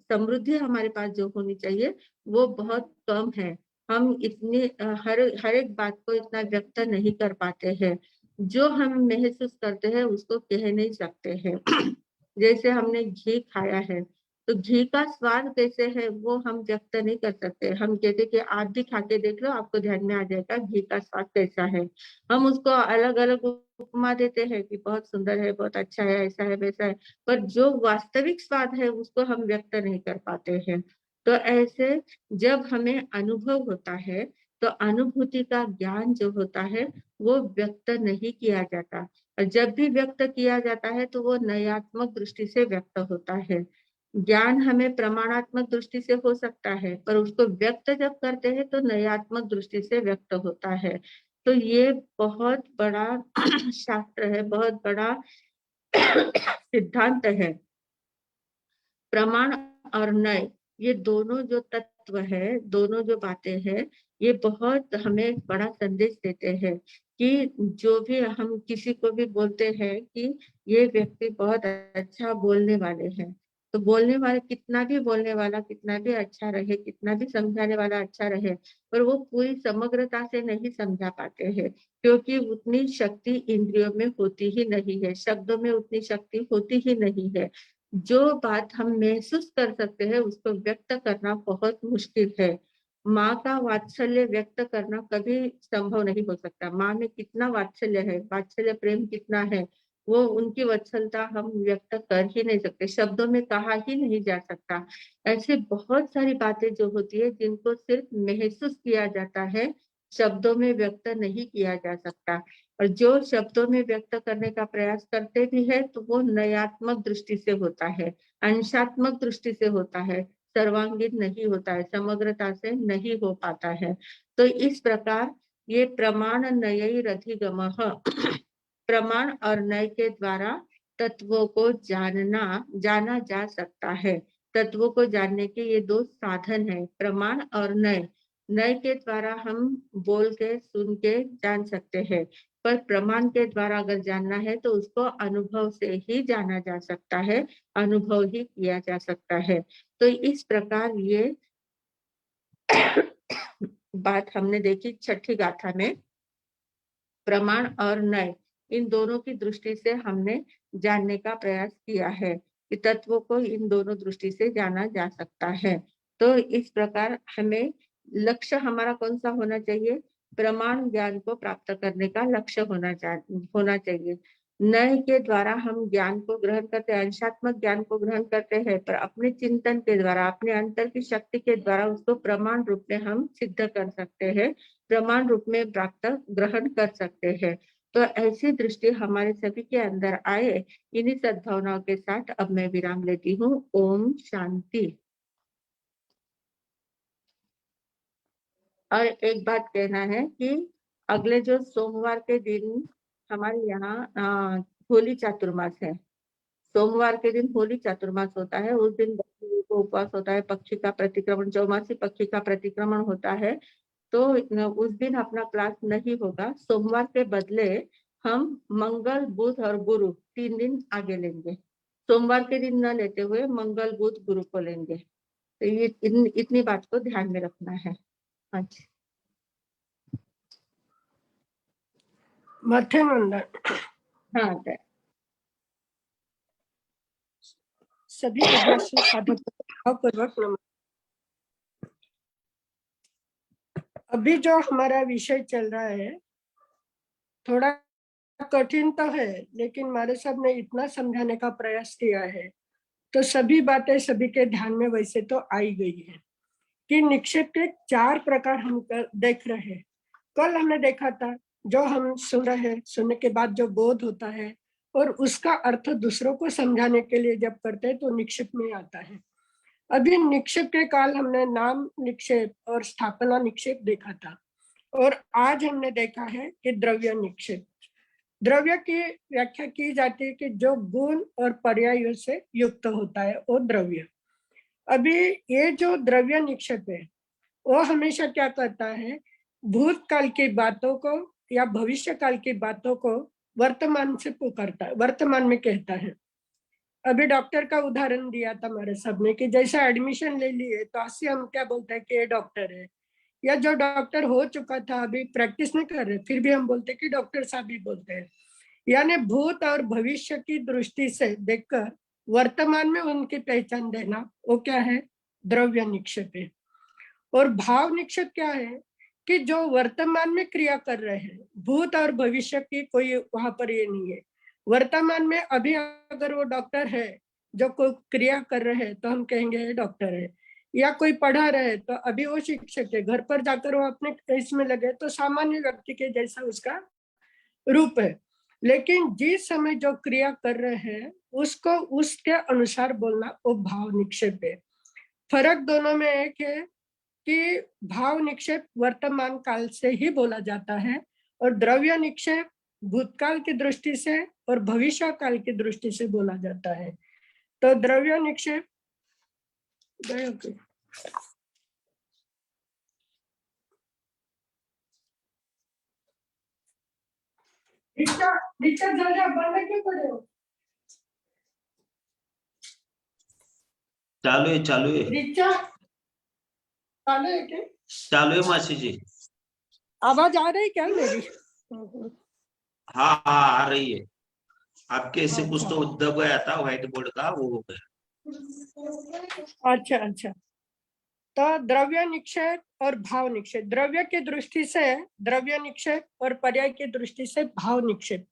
समृद्धि हमारे पास जो होनी चाहिए वो बहुत कम है। हम इतनी हर एक बात को इतना व्यक्त नहीं कर पाते हैं। जो हम महसूस करते हैं उसको कह नहीं सकते हैं। जैसे हमने घी खाया है, तो घी का स्वाद कैसे है वो हम व्यक्त नहीं कर सकते। हम कहते कि आप भी खा के देख लो, आपको ध्यान में आ जाएगा घी का स्वाद कैसा है। हम उसको अलग अलग उपमा देते हैं कि बहुत सुंदर है, बहुत अच्छा है, ऐसा है, वैसा है, पर जो वास्तविक स्वाद है उसको हम व्यक्त नहीं कर पाते हैं। तो ऐसे जब हमें अनुभव होता है तो अनुभूति का ज्ञान जो होता है वो व्यक्त नहीं किया जाता, और जब भी व्यक्त किया जाता है तो वो नयात्मक दृष्टि से व्यक्त होता है। ज्ञान हमें प्रमाणात्मक दृष्टि से हो सकता है, पर उसको व्यक्त जब करते हैं तो नयात्मक दृष्टि से व्यक्त होता है। तो ये बहुत बड़ा शास्त्र है, बहुत बड़ा सिद्धांत है। प्रमाण और नय, ये दोनों जो तत्व है, दोनों जो बातें हैं, ये बहुत हमें बड़ा संदेश देते हैं कि जो भी हम किसी को भी बोलते हैं कि ये व्यक्ति बहुत अच्छा बोलने वाले हैं, तो बोलने वाले कितना भी बोलने वाला कितना भी अच्छा रहे, कितना भी समझाने वाला अच्छा रहे, पर वो पूरी समग्रता से नहीं समझा पाते हैं, क्योंकि उतनी शक्ति इंद्रियों में होती ही नहीं है, शब्दों में उतनी शक्ति होती ही नहीं है। जो बात हम महसूस कर सकते हैं उसको व्यक्त करना बहुत मुश्किल है। माँ का वात्सल्य व्यक्त करना कभी संभव नहीं हो सकता। माँ में कितना वात्सल्य है, वात्सल्य प्रेम कितना है, वो उनकी वत्सलता हम व्यक्त कर ही नहीं सकते, शब्दों में कहा ही नहीं जा सकता। ऐसे बहुत सारी बातें जो होती है जिनको सिर्फ महसूस किया जाता है, शब्दों में व्यक्त नहीं किया जा सकता। और जो शब्दों में व्यक्त करने का प्रयास करते भी है तो वो नयात्मक दृष्टि से होता है, अंशात्मक दृष्टि से होता है, सर्वांगीण नहीं होता है, समग्रता से नहीं हो पाता है। तो इस प्रकार ये प्रमाण नयैरधिगमः, प्रमाण और नय के द्वारा तत्वों को जाना जा सकता है। तत्वों को जानने के ये दो साधन है, प्रमाण और नय। नय के द्वारा हम बोल के सुन के जान सकते हैं, पर प्रमाण के द्वारा अगर जानना है तो उसको अनुभव से ही जाना जा सकता है, अनुभव ही किया जा सकता है। तो इस प्रकार ये बात हमने देखी छठी गाथा में। प्रमाण और नय इन दोनों की दृष्टि से हमने जानने का प्रयास किया है कि तत्वों को इन दोनों दृष्टि से जाना जा सकता है। तो इस प्रकार हमें लक्ष्य हमारा कौन सा होना चाहिए? प्रमाण ज्ञान को प्राप्त करने का लक्ष्य होना चाहिए। नय के द्वारा हम ज्ञान को ग्रहण करते हैं, अंशात्मक ज्ञान को ग्रहण करते हैं, पर अपने चिंतन के द्वारा, अपने अंतर की शक्ति के द्वारा उसको प्रमाण रूप में हम सिद्ध कर सकते हैं, प्रमाण रूप में प्राप्त ग्रहण कर सकते हैं। तो ऐसी दृष्टि हमारे सभी के अंदर आए, इन्हीं सद्भावनाओं के साथ अब मैं विराम लेती हूँ। ओम शांति। और एक बात कहना है कि अगले जो सोमवार के दिन हमारे यहाँ होली चातुर्मास है, सोमवार के दिन होली चातुर्मास होता है। उस दिन को उपवास होता है, पक्षी का प्रतिक्रमण, चौमासी पक्षी का प्रतिक्रमण होता है। तो उस दिन अपना क्लास नहीं होगा। सोमवार के बदले हम मंगल, बुध और गुरु 3 दिन आगे लेंगे। सोमवार के दिन न लेते हुए मंगल, बुध, गुरु को लेंगे। तो ये इतनी बात को ध्यान में रखना है। अच्छा, हाँ, सभी विद्वान साधक भावपूर्वक नमस्कार। अभी जो हमारा विषय चल रहा है थोड़ा कठिन तो है, लेकिन हमारे साहब ने इतना समझाने का प्रयास किया है तो सभी बातें सभी के ध्यान में वैसे तो आई गई है कि निक्षेप के 4 प्रकार हम देख रहे हैं। कल हमने देखा था जो हम सुन रहे हैं, सुनने के बाद जो बोध होता है और उसका अर्थ दूसरों को समझाने के लिए जब करते हैं तो निक्षेप में आता है। अभी निक्षेप के काल हमने नाम निक्षेप और स्थापना निक्षेप देखा था, और आज हमने देखा है कि द्रव्य निक्षेप। द्रव्य की व्याख्या की जाती है कि जो गुण और पर्यायों से युक्त होता है वो द्रव्य। अभी ये जो द्रव्य निक्षेप है वो हमेशा क्या करता है, भूतकाल की बातों को या भविष्य काल की बातों को वर्तमान से पुकारता है, वर्तमान में कहता है। अभी डॉक्टर का उदाहरण दिया था हमारे सबने कि जैसा एडमिशन ले लिए तो आज से हम क्या बोलते हैं कि ये डॉक्टर है, या जो डॉक्टर हो चुका था अभी प्रैक्टिस नहीं कर रहे फिर भी हम बोलते हैं कि डॉक्टर साहब ही बोलते हैं। यानी भूत और भविष्य की दृष्टि से देखकर वर्तमान में उनकी पहचान देना वो क्या है, द्रव्य निक्षेप है। और भाव निक्षेप क्या है कि जो वर्तमान में क्रिया कर रहे हैं, भूत और भविष्य की कोई वहां पर ये नहीं है। वर्तमान में अभी अगर वो डॉक्टर है जो कोई क्रिया कर रहे हैं तो हम कहेंगे डॉक्टर है, या कोई पढ़ा रहे तो अभी वो शिक्षक है, घर पर जाकर वो अपने इसमें लगे तो सामान्य व्यक्ति के जैसा उसका रूप है। लेकिन जिस समय जो क्रिया कर रहे हैं उसको उसके अनुसार बोलना वो भाव निक्षेप है। फर्क दोनों में एक है कि भाव निक्षेप वर्तमान काल से ही बोला जाता है और द्रव्य निक्षेप भूतकाल की दृष्टि से और भविष्य काल की दृष्टि से बोला जाता है। तो द्रव्य निक्षेप बंद क्यों करे हो? चालू है रिचा चालू है क्या? चालू है मासी जी। आवाज आ रही क्या मेरी? हाँ हाँ आ रही है। आपके ऐसे कुछ तो दब गया था व्हाइट बोर्ड का, वो हो गया। अच्छा अच्छा। तो द्रव्य निक्षेप और भाव निक्षेप, द्रव्य की दृष्टि से द्रव्य निक्षेप और पर्याय की दृष्टि से भाव निक्षेप,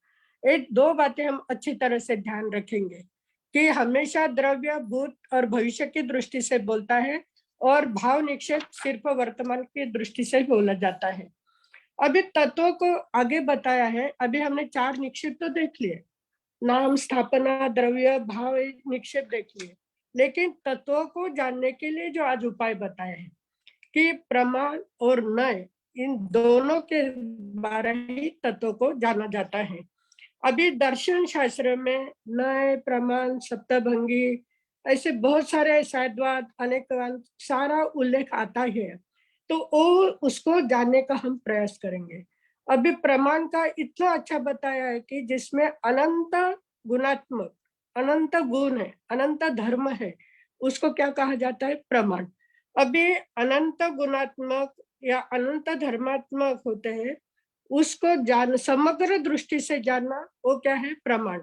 ये दो बातें हम अच्छी तरह से ध्यान रखेंगे कि हमेशा द्रव्य भूत और भविष्य की दृष्टि से बोलता है और भाव निक्षेप सिर्फ वर्तमान की दृष्टि से बोला जाता है। अभी तत्वों को आगे बताया है। अभी हमने 4 निक्षेप तो देख लिए, नाम, स्थापना, द्रव्य, भाव, निक्षेप देख लिए। लेकिन तत्वों को जानने के लिए जो आज उपाय बताए हैं कि प्रमाण और नय, इन दोनों के बारे ही तत्वों को जाना जाता है। अभी दर्शन शास्त्र में नय, प्रमाण, सप्तभंगी ऐसे बहुत सारे सायद्वाद, अनेकवाद सारा उल्लेख आता है। तो वो उसको जानने का हम प्रयास करेंगे। अभी प्रमाण का इतना अच्छा बताया है कि जिसमें अनंत गुणात्मक, अनंत गुण है, अनंत धर्म है, उसको क्या कहा जाता है, प्रमाण। अभी अनंत गुणात्मक या अनंत धर्मात्मक होते हैं, उसको जान समग्र दृष्टि से जानना वो क्या है, प्रमाण।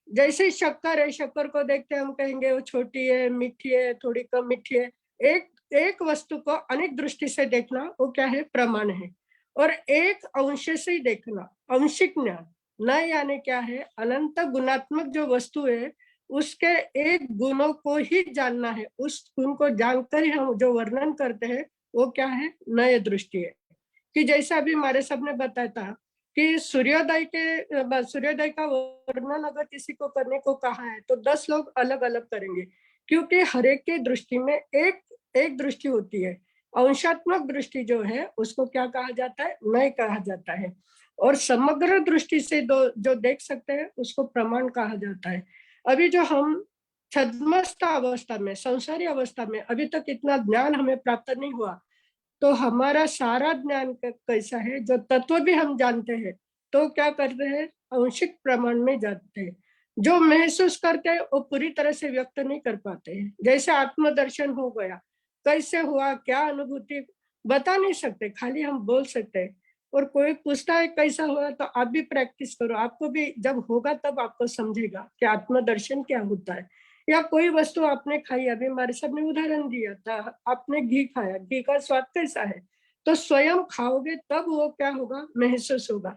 जैसे शक्कर है, शक्कर को देखते हम कहेंगे वो छोटी है, मीठी है, थोड़ी कम मीठी है। एक एक वस्तु को अनेक दृष्टि से देखना वो क्या है, प्रमाण है। और एक अंश से ही देखना, अंशिक ज्ञान, न यानी क्या है, अनंत गुणात्मक जो वस्तु है उसके एक गुणों को ही जानना है, उस गुण को जानकर ही हम जो वर्णन करते हैं वो क्या है, नय दृष्टि है। कि जैसा अभी हमारे सबने बताया था कि सूर्योदय का वर्णन अगर किसी को करने को कहा है तो 10 लोग अलग अलग करेंगे, क्योंकि हर एक की दृष्टि में एक दृष्टि होती है। अंशात्मक दृष्टि जो है उसको क्या कहा जाता है, नय कहा जाता है। और समग्र दृष्टि से जो देख सकते हैं उसको प्रमाण कहा जाता है। अभी जो हम छद्मस्थ अवस्था में, संसारी अवस्था में अभी तक इतना ज्ञान हमें प्राप्त नहीं हुआ, तो हमारा सारा ज्ञान कैसा है, जो तत्व भी हम जानते हैं तो क्या करते हैं, आंशिक प्रमाण में जानते हैं। जो महसूस करते हैं वो पूरी तरह से व्यक्त नहीं कर पाते हैं। जैसे आत्मदर्शन हो गया, कैसे हुआ, क्या अनुभूति, बता नहीं सकते, खाली हम बोल सकते हैं। और कोई पूछता है कैसा हुआ तो आप भी प्रैक्टिस करो, आपको भी जब होगा तब आपको समझेगा कि आत्मदर्शन क्या होता है। या कोई वस्तु आपने खाई, अभी हमारे सबने उदाहरण दिया था, आपने घी खाया, घी का स्वाद कैसा है, तो स्वयं खाओगे तब वो क्या होगा, महसूस होगा,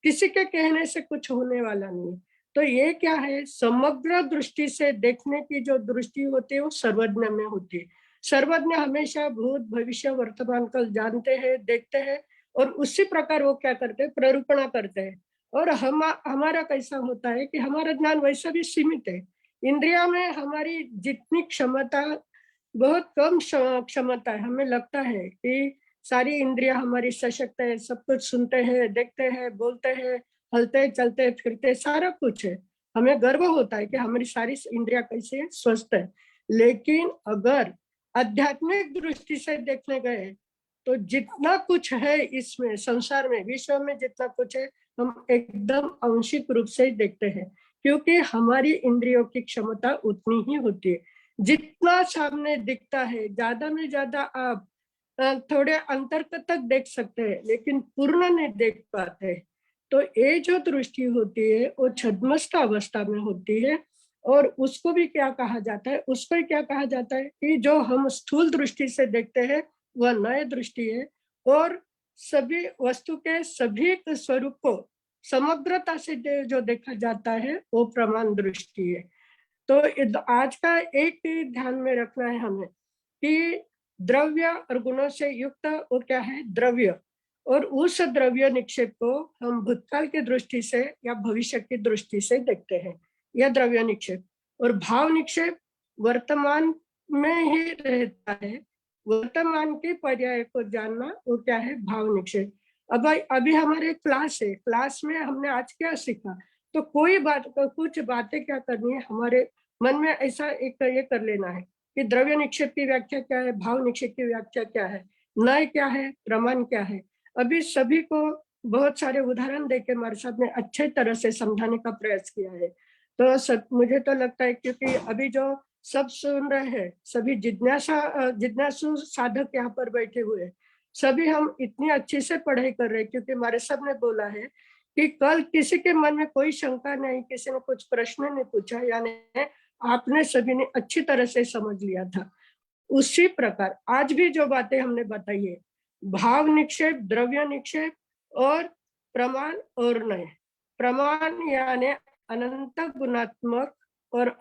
किसी के कहने से कुछ होने वाला नहीं। तो ये क्या है, समग्र दृष्टि से देखने की जो दृष्टि होती है वो सर्वज्ञ में होती है। सर्वज्ञ हमेशा भूत, भविष्य, वर्तमान कल जानते हैं, देखते हैं और उसी प्रकार वो क्या करते हैं, प्ररूपणा करते हैं। और हमारा कैसा होता है कि हमारा ज्ञान वैसा भी सीमित है। इंद्रिया में हमारी जितनी क्षमता, बहुत कम क्षमता है। हमें लगता है कि सारी इंद्रिया हमारी सशक्त है, सब कुछ सुनते हैं, देखते हैं, बोलते हैं, हलते चलते फिरते सारा कुछ है, हमें गर्व होता है कि हमारी सारी इंद्रियां कैसे हैं, स्वस्थ है। लेकिन अगर आध्यात्मिक दृष्टि से देखने गए तो जितना कुछ है इसमें, संसार में, विश्व में जितना कुछ है, हम एकदम आंशिक रूप से ही देखते हैं, क्योंकि हमारी इंद्रियों की क्षमता उतनी ही होती है। जितना सामने दिखता है, ज्यादा में ज्यादा आप थोड़े अंतर तक देख सकते हैं, लेकिन पूर्ण नहीं देख पाते। तो ये जो दृष्टि होती है वो छद्मस्त अवस्था में होती है। और उसको भी क्या कहा जाता है, उसको क्या कहा जाता है कि जो हम स्थूल दृष्टि से देखते हैं वह नए दृष्टि है, और सभी वस्तु के सभी स्वरूप को समग्रता से जो देखा जाता है वो प्रमाण दृष्टि है। तो आज का एक ध्यान में रखना है हमें कि द्रव्य और गुणों से युक्त वो क्या है, द्रव्य, और उस द्रव्य निक्षेप को हम भूतकाल की दृष्टि से या भविष्य की दृष्टि से देखते हैं, यह द्रव्य निक्षेप। और भाव निक्षेप वर्तमान में ही रहता है, वर्तमान के पर्याय को जानना वो क्या है, भाव निक्षेप। अब अभी हमारे क्लास है, क्लास में हमने आज क्या सीखा, तो कोई बात, कुछ बातें क्या करनी है, हमारे मन में ऐसा एक ये कर लेना है कि द्रव्य निक्षेप की व्याख्या क्या है, भाव निक्षेप की व्याख्या क्या है, नय क्या है, प्रमाण क्या है। अभी सभी को बहुत सारे उदाहरण देके हमारे साथ में अच्छे तरह से समझाने का प्रयास किया है। तो मुझे तो लगता है क्योंकि अभी जो सब सुन रहे हैं, सभी जिज्ञासु साधक यहाँ पर बैठे हुए हैं, सभी हम इतनी अच्छे से पढ़ाई कर रहे हैं, क्योंकि हमारे सब ने बोला है कि कल किसी के मन में कोई शंका नहीं, किसी ने कुछ प्रश्न नहीं पूछा, यानी आपने सभी ने अच्छी तरह से समझ लिया था। उसी प्रकार आज भी जो बातें हमने बताई है, भाव निक्षेप, द्रव्य निक्षेप और प्रमाण और नय। प्रमाण यानी अनंत गुणात्मक और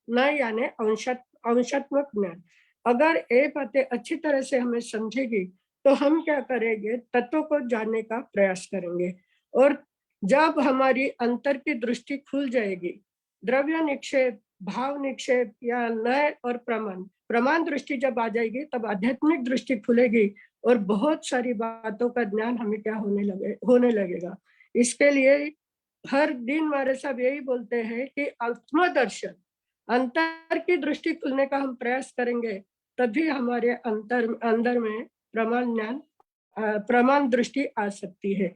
नय यानी अंशात्मक ज्ञान। अगर ये बातें अच्छी तरह से हमें समझेगी तो हम क्या करेंगे, तत्व को जानने का प्रयास करेंगे। और जब हमारी अंतर की दृष्टि खुल जाएगी, द्रव्य निक्षेप, भाव निक्षेप या नय और प्रमाण दृष्टि जब आ जाएगी, तब आध्यात्मिक दृष्टि खुलेगी और बहुत सारी बातों का ज्ञान हमें क्या होने लगेगा। इसके लिए हर दिन हमारे सब यही बोलते हैं कि आत्मदर्शन, अंतर की दृष्टि खुलने का हम प्रयास करेंगे, तभी हमारे अंदर में प्रमाण दृष्टि आ सकती है।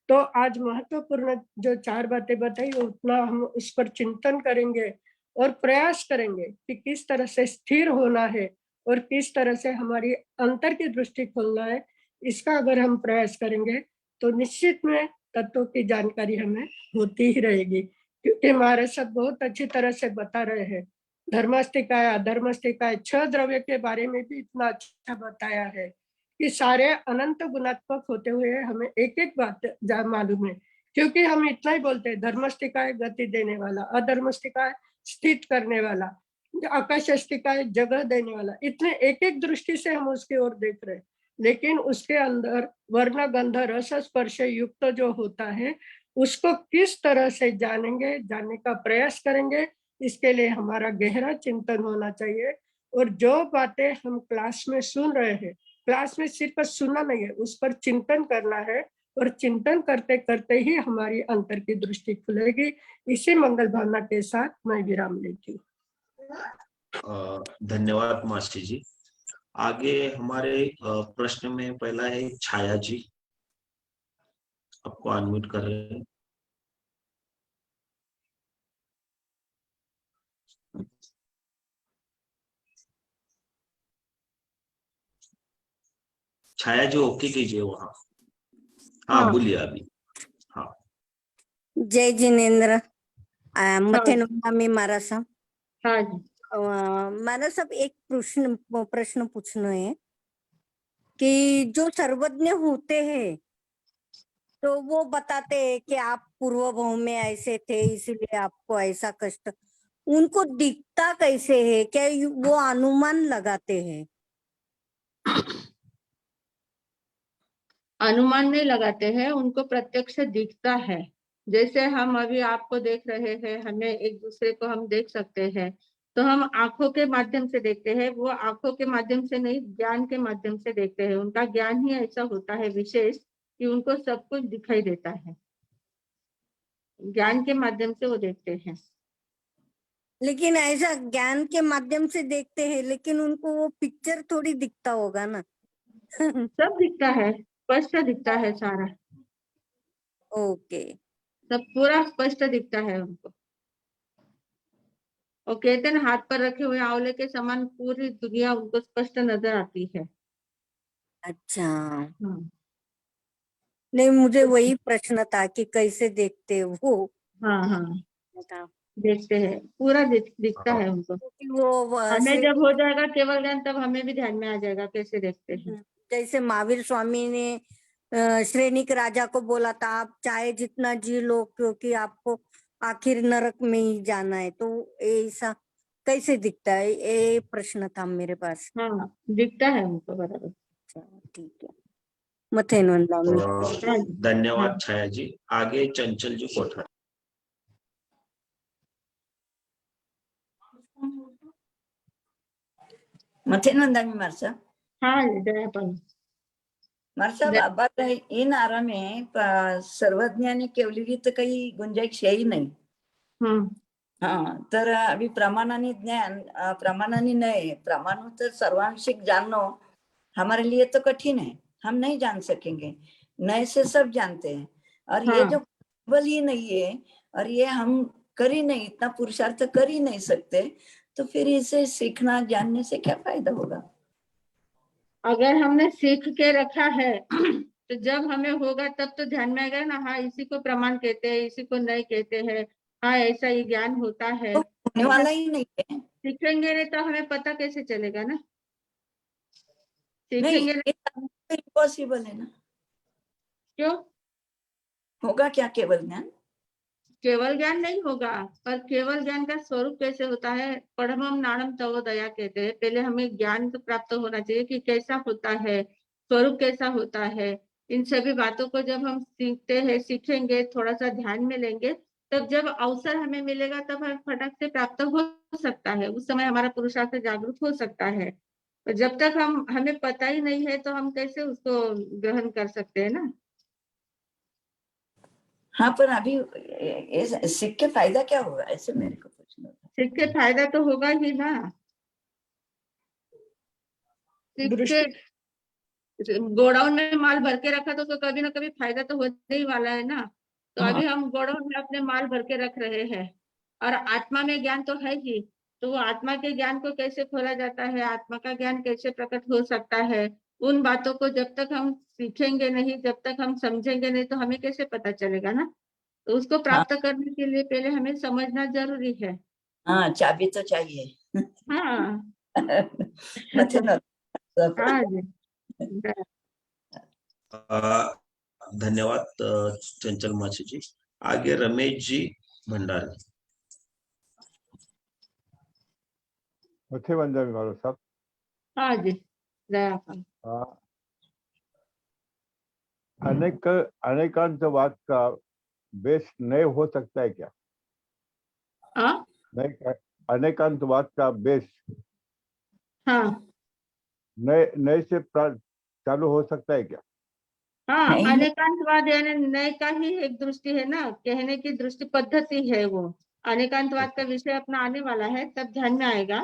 तो आज महत्वपूर्ण जो 4 बातें बताई, उतना हम उस पर चिंतन करेंगे और प्रयास करेंगे कि किस तरह से स्थिर होना है और किस तरह से हमारी अंतर की दृष्टि खोलना है। इसका अगर हम प्रयास करेंगे तो निश्चित में तत्वों की जानकारी हमें होती ही रहेगी, क्योंकि हमारे सब बहुत अच्छी तरह से बता रहे हैं। धर्मस्थिकाय, अधर्मस्थिकाय, 6 द्रव्य के बारे में भी इतना अच्छा बताया है कि सारे अनंत गुणात्मक होते हुए हमें एक एक बात मालूम है, क्योंकि हम इतना ही बोलते हैं, धर्मस्थिकाय गति देने वाला, अधर्मस्थिकाय स्थित करने वाला, आकाशस्थिकाय जगह देने वाला। इतने एक एक दृष्टि से हम उसकी ओर देख रहे हैं, लेकिन उसके अंदर वर्ण गंध रस स्पर्श युक्त जो होता है, उसको किस तरह से जानेंगे, जानने का प्रयास करेंगे। इसके लिए हमारा गहरा चिंतन होना चाहिए। और जो बातें हम क्लास में सुन रहे हैं, क्लास में सिर्फ सुनना नहीं है, उस पर चिंतन करना है, और चिंतन करते करते ही हमारी अंतर की दृष्टि खुलेगी। इसी मंगल भावना के साथ मैं विराम लेती हूँ। धन्यवाद मासी जी। आगे हमारे प्रश्न में पहला है छाया जी, आपको अनम्यूट कर रहे हैं। छाया जी ओके कीजिए वहाँ। हाँ बोलिए अभी। हाँ जय जिनेंद्र, मथे मी मारा सा। हाँ जी। मारा सब एक प्रश्न पूछना है कि जो सर्वज्ञ होते हैं तो वो बताते हैं कि आप पूर्व भाव में ऐसे थे इसीलिए आपको ऐसा कष्ट, उनको दिखता कैसे है, क्या वो अनुमान लगाते हैं? अनुमान नहीं लगाते हैं, उनको प्रत्यक्ष दिखता है। जैसे हम अभी आपको देख रहे हैं, हमें एक दूसरे को हम देख सकते हैं, तो हम आंखों के माध्यम से देखते हैं, वो आंखों के माध्यम से नहीं, ज्ञान के माध्यम से देखते हैं। उनका ज्ञान ही ऐसा होता है विशेष कि उनको सब कुछ दिखाई देता है। ज्ञान के माध्यम से वो देखते हैं। लेकिन ऐसा ज्ञान के माध्यम से देखते हैं, लेकिन उनको वो पिक्चर थोड़ी दिखता होगा ना। सब दिखता है, स्पष्ट दिखता है सारा, ओके। सब पूरा स्पष्ट दिखता है उनको। और कहते हैं ना, हाथ पर रखे हुए आंवले के समान पूरी दुनिया उनको स्पष्ट नजर आती है। अच्छा, हाँ नहीं मुझे वही प्रश्न था कि कैसे देखते वो हाँ हाँ, था। देखते हैं, पूरा दिखता है उनको। क्योंकि वो हमें ऐसे जब हो जाएगा केवल ज्ञान, तब हमें भी ध्यान में आ जाएगा कैसे देखते हैं। जैसे महावीर स्वामी ने श्रेणिक राजा को बोला था, आप चाहे जितना जी लो क्योंकि आपको आखिर नरक में ही जाना है। तो ऐसा कैसे दिखता है, ये प्रश्न था मेरे पास। हाँ दिखता है उनको बराबर। अच्छा, ठीक है। मथेन वंदामी। हाँ जी, हाँ धन्यवाद छाया जी। आगे चंचल जी कोठारी। ಮತ್ತೇನಂದಂಗ ಮರ್ಸ हाँ जी, दयापन। मर्सा बाबा इन आराम में सर्वज्ञानी केवली तर काही गुंजाईश ही नाही. हाँ, तर अभी प्रमाणाने ज्ञान प्रमाणाने नहीं, प्रमाण तो सर्वांशिक जानना हमारे लिए तो कठिन है, हम नहीं जान सकेंगे। नए से सब जानते हैं, और ये हाँ। जो केवल ही नहीं है, और ये हम कर ही नहीं, इतना पुरुषार्थ कर ही नहीं सकते, तो फिर इसे सीखना जानने से क्या फायदा होगा। अगर हमने सीख के रखा है तो जब हमें होगा तब तो ध्यान में आएगा ना, हाँ इसी को प्रमाण कहते हैं, इसी को नहीं कहते हैं, हाँ ऐसा ही ज्ञान होता है। तो होने वाला ही नहीं है। सीखेंगे नहीं तो हमें पता कैसे चलेगा ना। नहीं, सीखेंगे नहीं। इम्पॉसिबल है ना। क्यों? होगा क्या केवल ज्ञान? केवल ज्ञान नहीं होगा, पर केवल ज्ञान का स्वरूप कैसे होता है। पढ़मम नाणम तवोदया कहते हैं, पहले हमें ज्ञान तो प्राप्त होना चाहिए कि कैसा होता है, स्वरूप कैसा होता है। इन सभी बातों को जब हम सीखते हैं, सीखेंगे, थोड़ा सा ध्यान में लेंगे, तब जब अवसर हमें मिलेगा तब हमें फटक से प्राप्त हो सकता है। उस समय हमारा पुरुषार्थ जागरूक हो सकता है। तो जब तक हमें पता ही नहीं है तो हम कैसे उसको ग्रहण कर सकते हैं ना। हाँ, पर अभी सीख के फायदा क्या होगा, ऐसे मेरे को पूछना था। सीख के फायदा तो होगा ही ना। सीख के गोडाउन में माल भर के रखा तो उसको कभी ना कभी फायदा तो होने ही वाला है ना। तो हाँ। अभी हम गोडाउन में अपने माल भर के रख रहे हैं, और आत्मा में ज्ञान तो है ही। तो वो आत्मा के ज्ञान को कैसे खोला जाता है, आत्मा का ज्ञान कैसे प्रकट हो सकता है, उन बातों को जब तक हम सीखेंगे नहीं, जब तक हम समझेंगे नहीं, तो हमें कैसे पता चलेगा ना। तो उसको हाँ, प्राप्त करने के लिए पहले हमें समझना जरूरी है। हाँ, चाबी तो चाहिए। हाँ मथे न हाँ जी। धन्यवाद चंचल माछी जी। आगे रमेश जी भंडारी। मथे वंदन वालों साहब। हाँ जी, दयापन। अनेकांतवाद का बेस नए हो सकता है क्या? हाँ अनेकांतवाद का बेस हाँ नए से चालू हो सकता है क्या? हाँ, नहीं है। अनेकांतवाद यानी नए का ही एक दृष्टि है ना, कहने की दृष्टि पद्धति है वो। अनेकांतवाद का विषय अपना आने वाला है, तब ध्यान में आएगा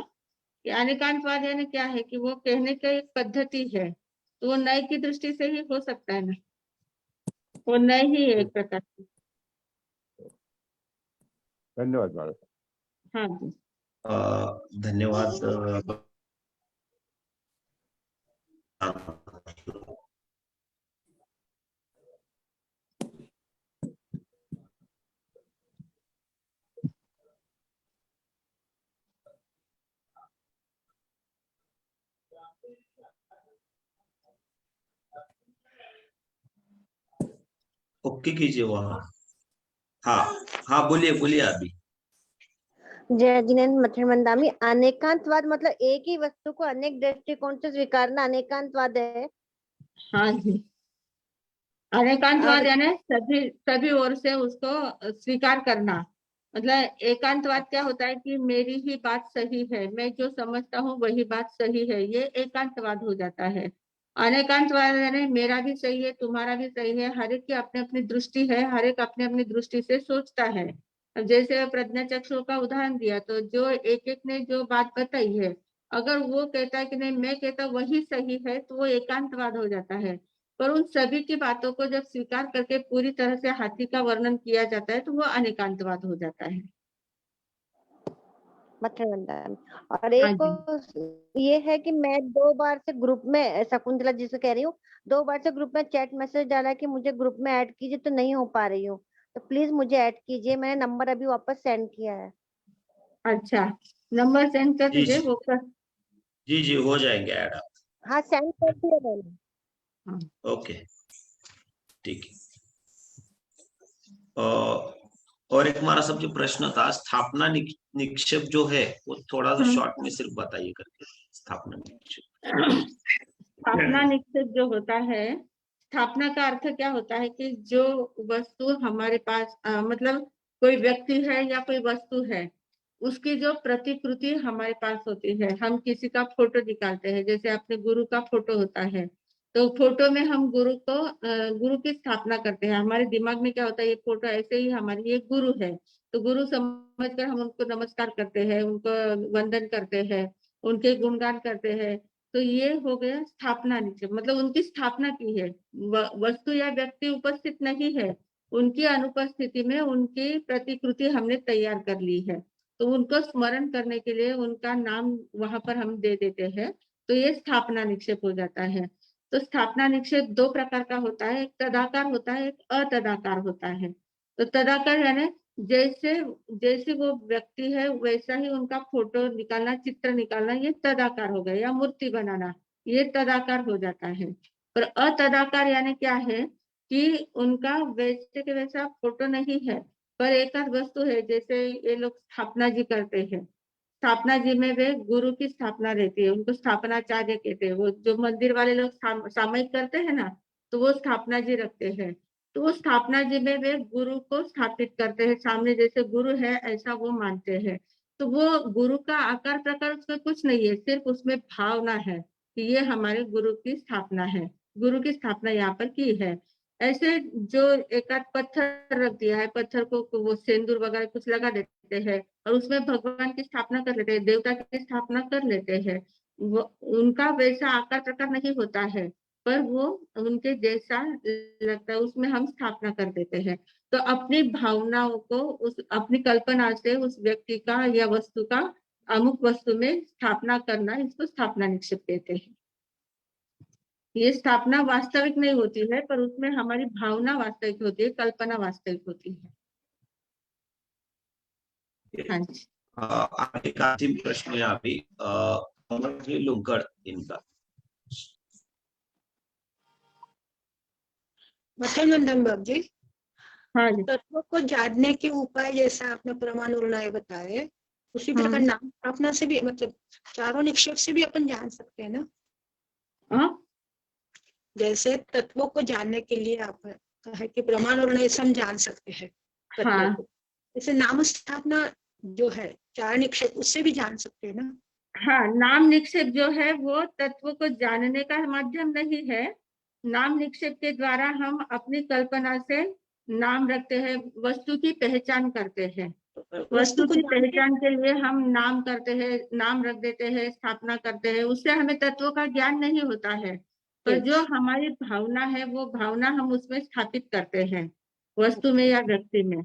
कि अनेकांतवाद यानी क्या है, कि वो कहने की एक पद्धति है। तो वो नए की दृष्टि से ही हो सकता है ना, वो नए ही है एक प्रकार की। धन्यवाद वालों साहब। हाँ जी। धन्यवाद। ओके कीजिए वहां। हाँ हाँ, बोलिए बोलिए अभी। जय जिनेन्द्र मथुरमंदामी, अनेकांतवाद मतलब एक ही वस्तु को अनेक दृष्टिकोण से स्वीकारना अनेकांतवाद है। हाँ जी, अनेकांतवाद यानी सभी ओर से उसको स्वीकार करना। मतलब एकांतवाद क्या होता है कि मेरी ही बात सही है, मैं जो समझता हूँ वही बात सही है, ये एकांतवाद हो जाता है। अनेकांतवाद यानी मेरा भी सही है, तुम्हारा भी सही है, हर एक की अपनी अपनी दृष्टि है, हर एक अपनी अपनी दृष्टि से सोचता है। अब जैसे प्रज्ञा चक्षु का उदाहरण दिया, तो जो एक एक ने जो बात बताई है, अगर वो कहता है कि नहीं मैं कहता वही सही है, तो वो एकांतवाद हो जाता है। पर उन सभी की बातों को जब स्वीकार करके पूरी तरह से हाथी का वर्णन किया जाता है, तो वो अनेकांतवाद हो जाता है। मथुरनंदन। और हाँ एक जी। ये है कि मैं 2 बार से ग्रुप में, शकुंतला जी से कह रही हूँ, 2 बार से ग्रुप में चैट मैसेज डाला कि मुझे ग्रुप में ऐड कीजिए, तो नहीं हो पा रही हूँ, तो प्लीज मुझे ऐड कीजिए। मैंने नंबर अभी वापस सेंड किया है। अच्छा, नंबर सेंड कर जी दीजिए जी वो कर। जी जी, हो जाएंगे ऐड आप। हाँ, सेंड कर दिया मैंने। हाँ। ओके, ठीक है। और एक हमारा सब जो प्रश्न था, स्थापना निक्षेप जो है वो थोड़ा सा शॉर्ट में सिर्फ बताइए करके। स्थापना निक्षेप, स्थापना निक्षेप जो होता है, स्थापना का अर्थ क्या होता है कि जो वस्तु हमारे पास मतलब कोई व्यक्ति है या कोई वस्तु है, उसकी जो प्रतिकृति हमारे पास होती है। हम किसी का फोटो निकालते हैं, जैसे अपने गुरु का फोटो होता है, तो फोटो में हम गुरु की स्थापना करते हैं। हमारे दिमाग में क्या होता है, ये फोटो ऐसे ही हमारी ये गुरु है, तो गुरु समझकर हम उनको नमस्कार करते हैं, उनको वंदन करते हैं, उनके गुणगान करते हैं। तो ये हो गया स्थापना निक्षेप, मतलब उनकी स्थापना की है। वस्तु या व्यक्ति उपस्थित नहीं है, उनकी अनुपस्थिति में उनकी प्रतिकृति हमने तैयार कर ली है, तो उनको स्मरण करने के लिए उनका नाम वहां पर हम दे देते हैं, तो ये स्थापना निक्षेप हो जाता है। तो स्थापना निक्षेप 2 प्रकार का होता है, एक तदाकार होता है, एक अतदाकार होता है। तो तदाकार यानी जैसे जैसे वो व्यक्ति है वैसा ही उनका फोटो निकालना, चित्र निकालना, ये तदाकार हो गया, या मूर्ति बनाना, ये तदाकार हो जाता है। पर अतदाकार यानी क्या है कि उनका वैसे के वैसा फोटो नहीं है, पर एक आध वस्तु है, जैसे ये लोग स्थापना जी करते हैं, स्थापना जी में वे गुरु की स्थापना रहती है, उनको स्थापनाचार्य कहते हैं। वो जो मंदिर वाले लोग सामयिक करते हैं ना, तो वो स्थापना जी रखते हैं। तो वो स्थापना जी में वे गुरु को स्थापित करते हैं, सामने जैसे गुरु है ऐसा वो मानते हैं। तो वो गुरु का आकार प्रकार उसमें कुछ नहीं है, सिर्फ उसमें भावना है कि ये हमारे गुरु की स्थापना है, गुरु की स्थापना यहाँ पर की है। ऐसे जो एक आध पत्थर रख दिया है, पत्थर को वो सिंदूर वगैरह कुछ लगा देते हैं, और उसमें भगवान की स्थापना कर लेते हैं, देवता की स्थापना कर लेते हैं। वो उनका वैसा आकार प्रकार नहीं होता है, पर वो उनके जैसा लगता है, उसमें हम स्थापना कर देते हैं। तो अपनी भावनाओं को उस अपनी कल्पना से उस व्यक्ति का या वस्तु का अमुक वस्तु में स्थापना करना, इसको स्थापना निक्षेप कहते हैं। ये स्थापना वास्तविक नहीं होती है, पर उसमें हमारी भावना वास्तविक होती है, कल्पना वास्तविक होती है। हाँ जी। एक अंतिम प्रश्न है अभी लुंकड़ इनका। मथुरनंदन बाबू जी, हाँ जी। तत्व को जानने के उपाय जैसा आपने परमाणु निर्णय बताए, उसी प्रकार नाम स्थापना से भी, मतलब चारों निक्षेप से भी अपन जान सकते हैं ना? हाँ? जैसे तत्वों को जानने के लिए आप कहा कि परमाणु निर्णय से हम जान सकते हैं तत्वों हाँ। को, जैसे नाम स्थापना जो है 4 निक्षेप, उससे भी जान सकते हैं ना? हाँ, नाम निक्षेप जो है वो तत्व को जानने का माध्यम नहीं है। नाम निक्षेप के द्वारा हम अपनी कल्पना से नाम रखते हैं, वस्तु की पहचान करते हैं। वस्तु की पहचान के लिए हम नाम करते हैं, नाम रख देते हैं, स्थापना करते हैं, उससे हमें तत्वों का ज्ञान नहीं होता है, पर जो हमारी भावना है वो भावना हम उसमें स्थापित करते हैं, वस्तु में या व्यक्ति में।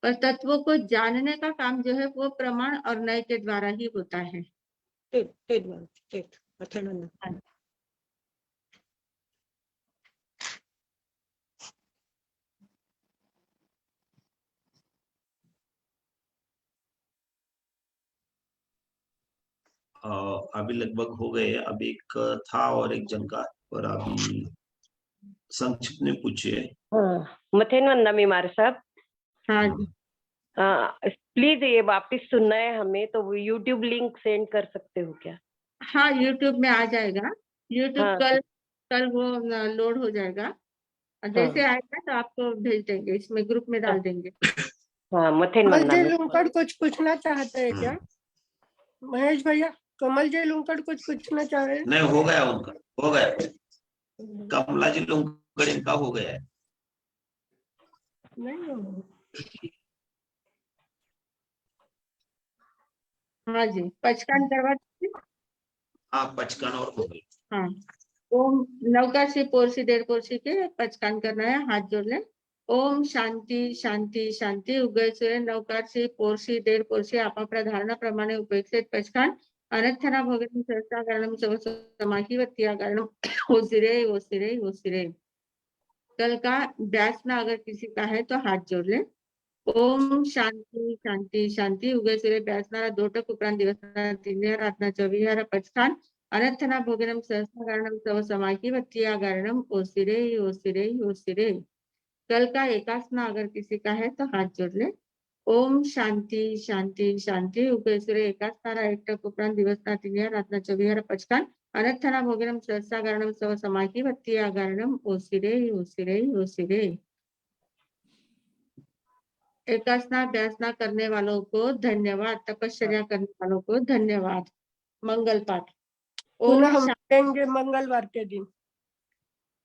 पर तत्वों को जानने का काम जो है वो प्रमाण और नय के द्वारा ही होता है। अभी लगभग हो गए। अब एक था और एक जन का, और अभी संक्षिप्त में पूछिए। मथेनवंदा मीमार साहब। हाँ जी। प्लीज ये वापस सुनना है हमें, तो वो यूट्यूब लिंक सेंड कर सकते हो क्या? हाँ, यूट्यूब में आ जाएगा। यूट्यूब कल वो लोड हो जाएगा, जैसे आएगा तो आपको भेज देंगे, इसमें ग्रुप में डाल देंगे। हाँ, मथेनवंदा में। लुंकड़ कुछ पूछना चाहते हैं क्या महेश भैया? कमल जय लुंकड़ कुछ पूछना चाह रहे हैं? नहीं, हो गया उनका, हो गया। कमला जी लोंगड़े इनका हो गया है। नहीं हो। हाँ जी, पचकान करवा दीजिए। हाँ, पचकान और मंगल। हाँ, ओम नवकार से पोरसी देर पोरसी के पचकान करना है, हाथ जोड़ ले। ओम शांती शांती शांती उगय सूर्य नवकार से पोरसी देर पोरसी आपापल्या धारणाप्रमाणे उपेक्षित पचकान अनर्थना भोगन सहसा कारणम सब समाही वत्या कारणम ओसिरे ओसिरे ओसिरे। कल का व्यासना अगर किसी का है तो हाथ जोड़ ले। ओम शांती शांती शांती उगय सूर्य व्यासनारा दोटक उपरांत दिवसना तिन्या रातना चविहार पचकान अनर्थना भोगनम सहसा कारणम सब समाही वत्या कारणम ओसिरे ओसिरे ओसिरे। कल का एकासना अगर किसी का है तो हाथ जोड़ ले। ओम शांति शांति शांति उगय सूर्य एकासनारा एकटक उपरांत दिवसना तिन्या रातना चविहार पचकान अनर्थना भोगनम सहसा कारणम सब समाही वत्या कारणम ओसिरे ओसिरे ओसिरे। एकासना व्यासना करने वालों को धन्यवाद, तपश्चर्या करने वालों को धन्यवाद। मंगल पाठ। पुनः ओम हम मिलेंगे मंगलवार के दिन।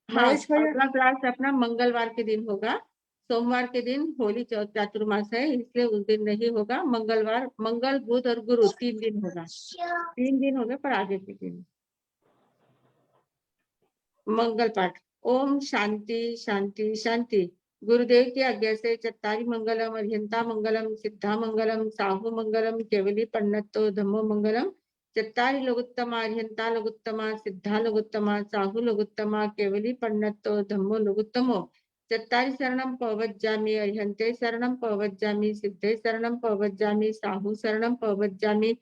हाँ, महेश भैया, अगला क्लास अपना मंगलवार के दिन होगा। सोमवार के दिन होली चातुर्मास है, इसलिए उस दिन नहीं होगा। मंगलवार, मंगल बुध और गुरु 3 दिन होगा। 3 दिन होगा पर आगे के दिन। मंगल पाठ। ओम शांति शांति शांति। गुरुदेव की आज्ञा से चत्तारी मंगलम, अर्यंता मंगलम, सिद्धा मंगलम, साहू मंगलम, केवली पन्नतो धम्मो मंगलम। चत्तारी लघुत्तमा, अर्यंता लघुत्तमा, सिद्धा लघुत्तमा, साहू लघुत्तमा, केवली पन्नतो धम्मो लघुत्तमो। चत्तारी शरणम पवज्जामि, अर्यन्ते शरणम पवज्जामि, सिद्धे शरणम पवज्जामि, साहू शरणम पवज्जामि,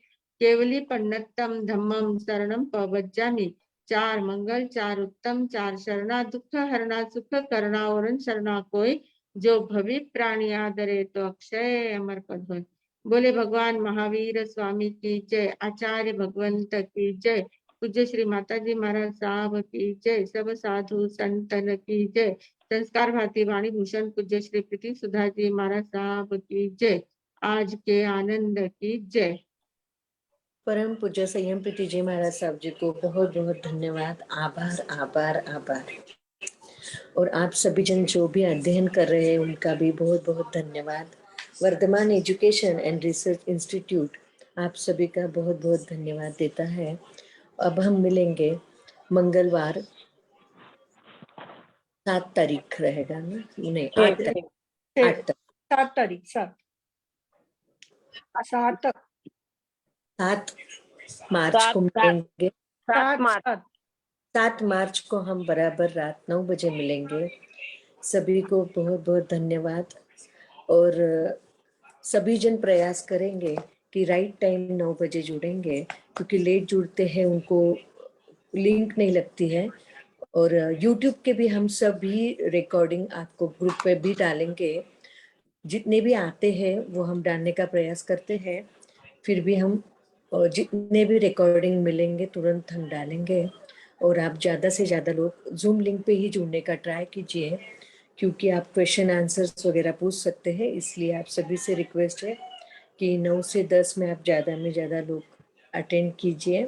केवली पन्नतम धम्मम शरणम पवज्जामि। 4 मंगल, 4 उत्तम, 4 शरणा, दुख हरणा, सुख करना और शरणा कोई, जो भवि प्राणी आदरे तो अक्षय अमर पद होय। बोले भगवान महावीर स्वामी की जय, आचार्य भगवंत की जय, पूज्य श्री माता जी महाराज साहब की जय, सब साधु संतन की जय, संस्कार भारती वाणी भूषण पूज्य श्री प्रीति सुधा जी महाराज साहब की जय, आज के आनंद की जय। परम पूज्य संयम प्रीति जी महाराज साहब जी को बहुत बहुत धन्यवाद, आभार आभार आभार। और आप सभी जन जो भी अध्ययन कर रहे हैं उनका भी बहुत बहुत धन्यवाद। Vardhman Education and Research Institute आप सभी का बहुत बहुत धन्यवाद देता है। अब हम मिलेंगे मंगलवार 7 तारीख रहेगा ना, नहीं 8 तारीख, 7 तारीख 7 मार्च को मिलेंगे। 7 मार्च को हम बराबर रात 9 बजे मिलेंगे। सभी को बहुत बहुत धन्यवाद। और सभी जन प्रयास करेंगे कि राइट टाइम 9 बजे जुड़ेंगे, क्योंकि लेट जुड़ते हैं उनको लिंक नहीं लगती है। और YouTube के भी हम सभी रिकॉर्डिंग आपको ग्रुप पे भी डालेंगे, जितने भी आते हैं वो हम डालने का प्रयास करते हैं। फिर भी हम जितने भी रिकॉर्डिंग मिलेंगे तुरंत हम डालेंगे। और आप ज़्यादा से ज़्यादा लोग जूम लिंक पे ही जुड़ने का ट्राई कीजिए, क्योंकि आप क्वेश्चन आंसर्स वगैरह पूछ सकते हैं। इसलिए आप सभी से रिक्वेस्ट है कि 9 से 10 में आप ज़्यादा में ज़्यादा लोग अटेंड कीजिए।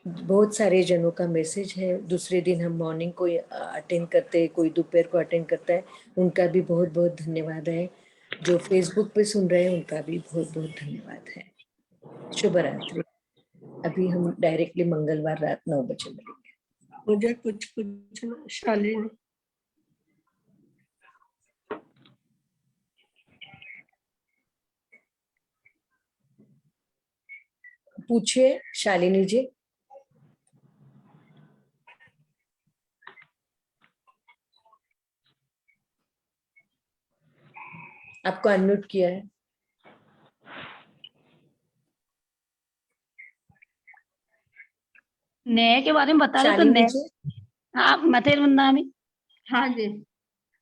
बहुत सारे जनों का मैसेज है, दूसरे दिन हम मॉर्निंग को अटेंड करते हैं, कोई दोपहर को अटेंड करता है, उनका भी बहुत बहुत धन्यवाद है। जो फेसबुक पे सुन रहे हैं उनका भी बहुत बहुत धन्यवाद है। शुभ रात्रि। अभी हम डायरेक्टली मंगलवार रात 9 बजे मिलेंगे। मुझे कुछ पूछना शालिनी। पूछिए शालिनी जी। आपको अनम्यूट किया है। नए के बारे में बता रहे तो शालिनी नए। जी। हाँ मथेर वंदामी। हाँ जी,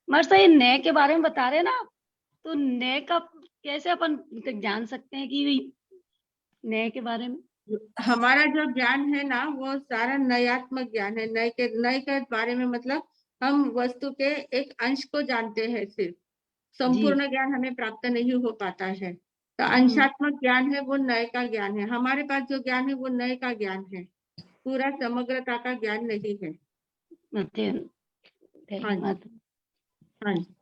मर ये नए के बारे में बता रहे ना आप, तो नए का कैसे अपन जान सकते हैं कि नए के बारे में? हमारा जो ज्ञान है ना वो सारा नयात्मक ज्ञान है। नए के बारे में मतलब हम वस्तु के एक अंश को जानते हैं, सिर्फ संपूर्ण ज्ञान हमें प्राप्त नहीं हो पाता है। तो अंशात्मक ज्ञान है वो नए का ज्ञान है। हमारे पास जो ज्ञान है वो नए का ज्ञान है, पूरा समग्रता का ज्ञान नहीं है। धन्यवाद। हाँ जी।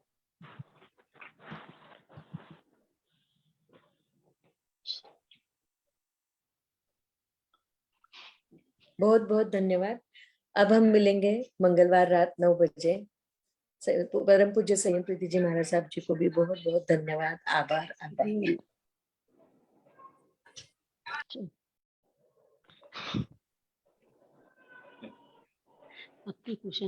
बहुत बहुत धन्यवाद। अब हम मिलेंगे मंगलवार रात 9 बजे। परम पूज्य संयम प्रीति जी महाराज साहब जी को भी बहुत बहुत धन्यवाद, आभार, आभार। आपकी क्वेश्चन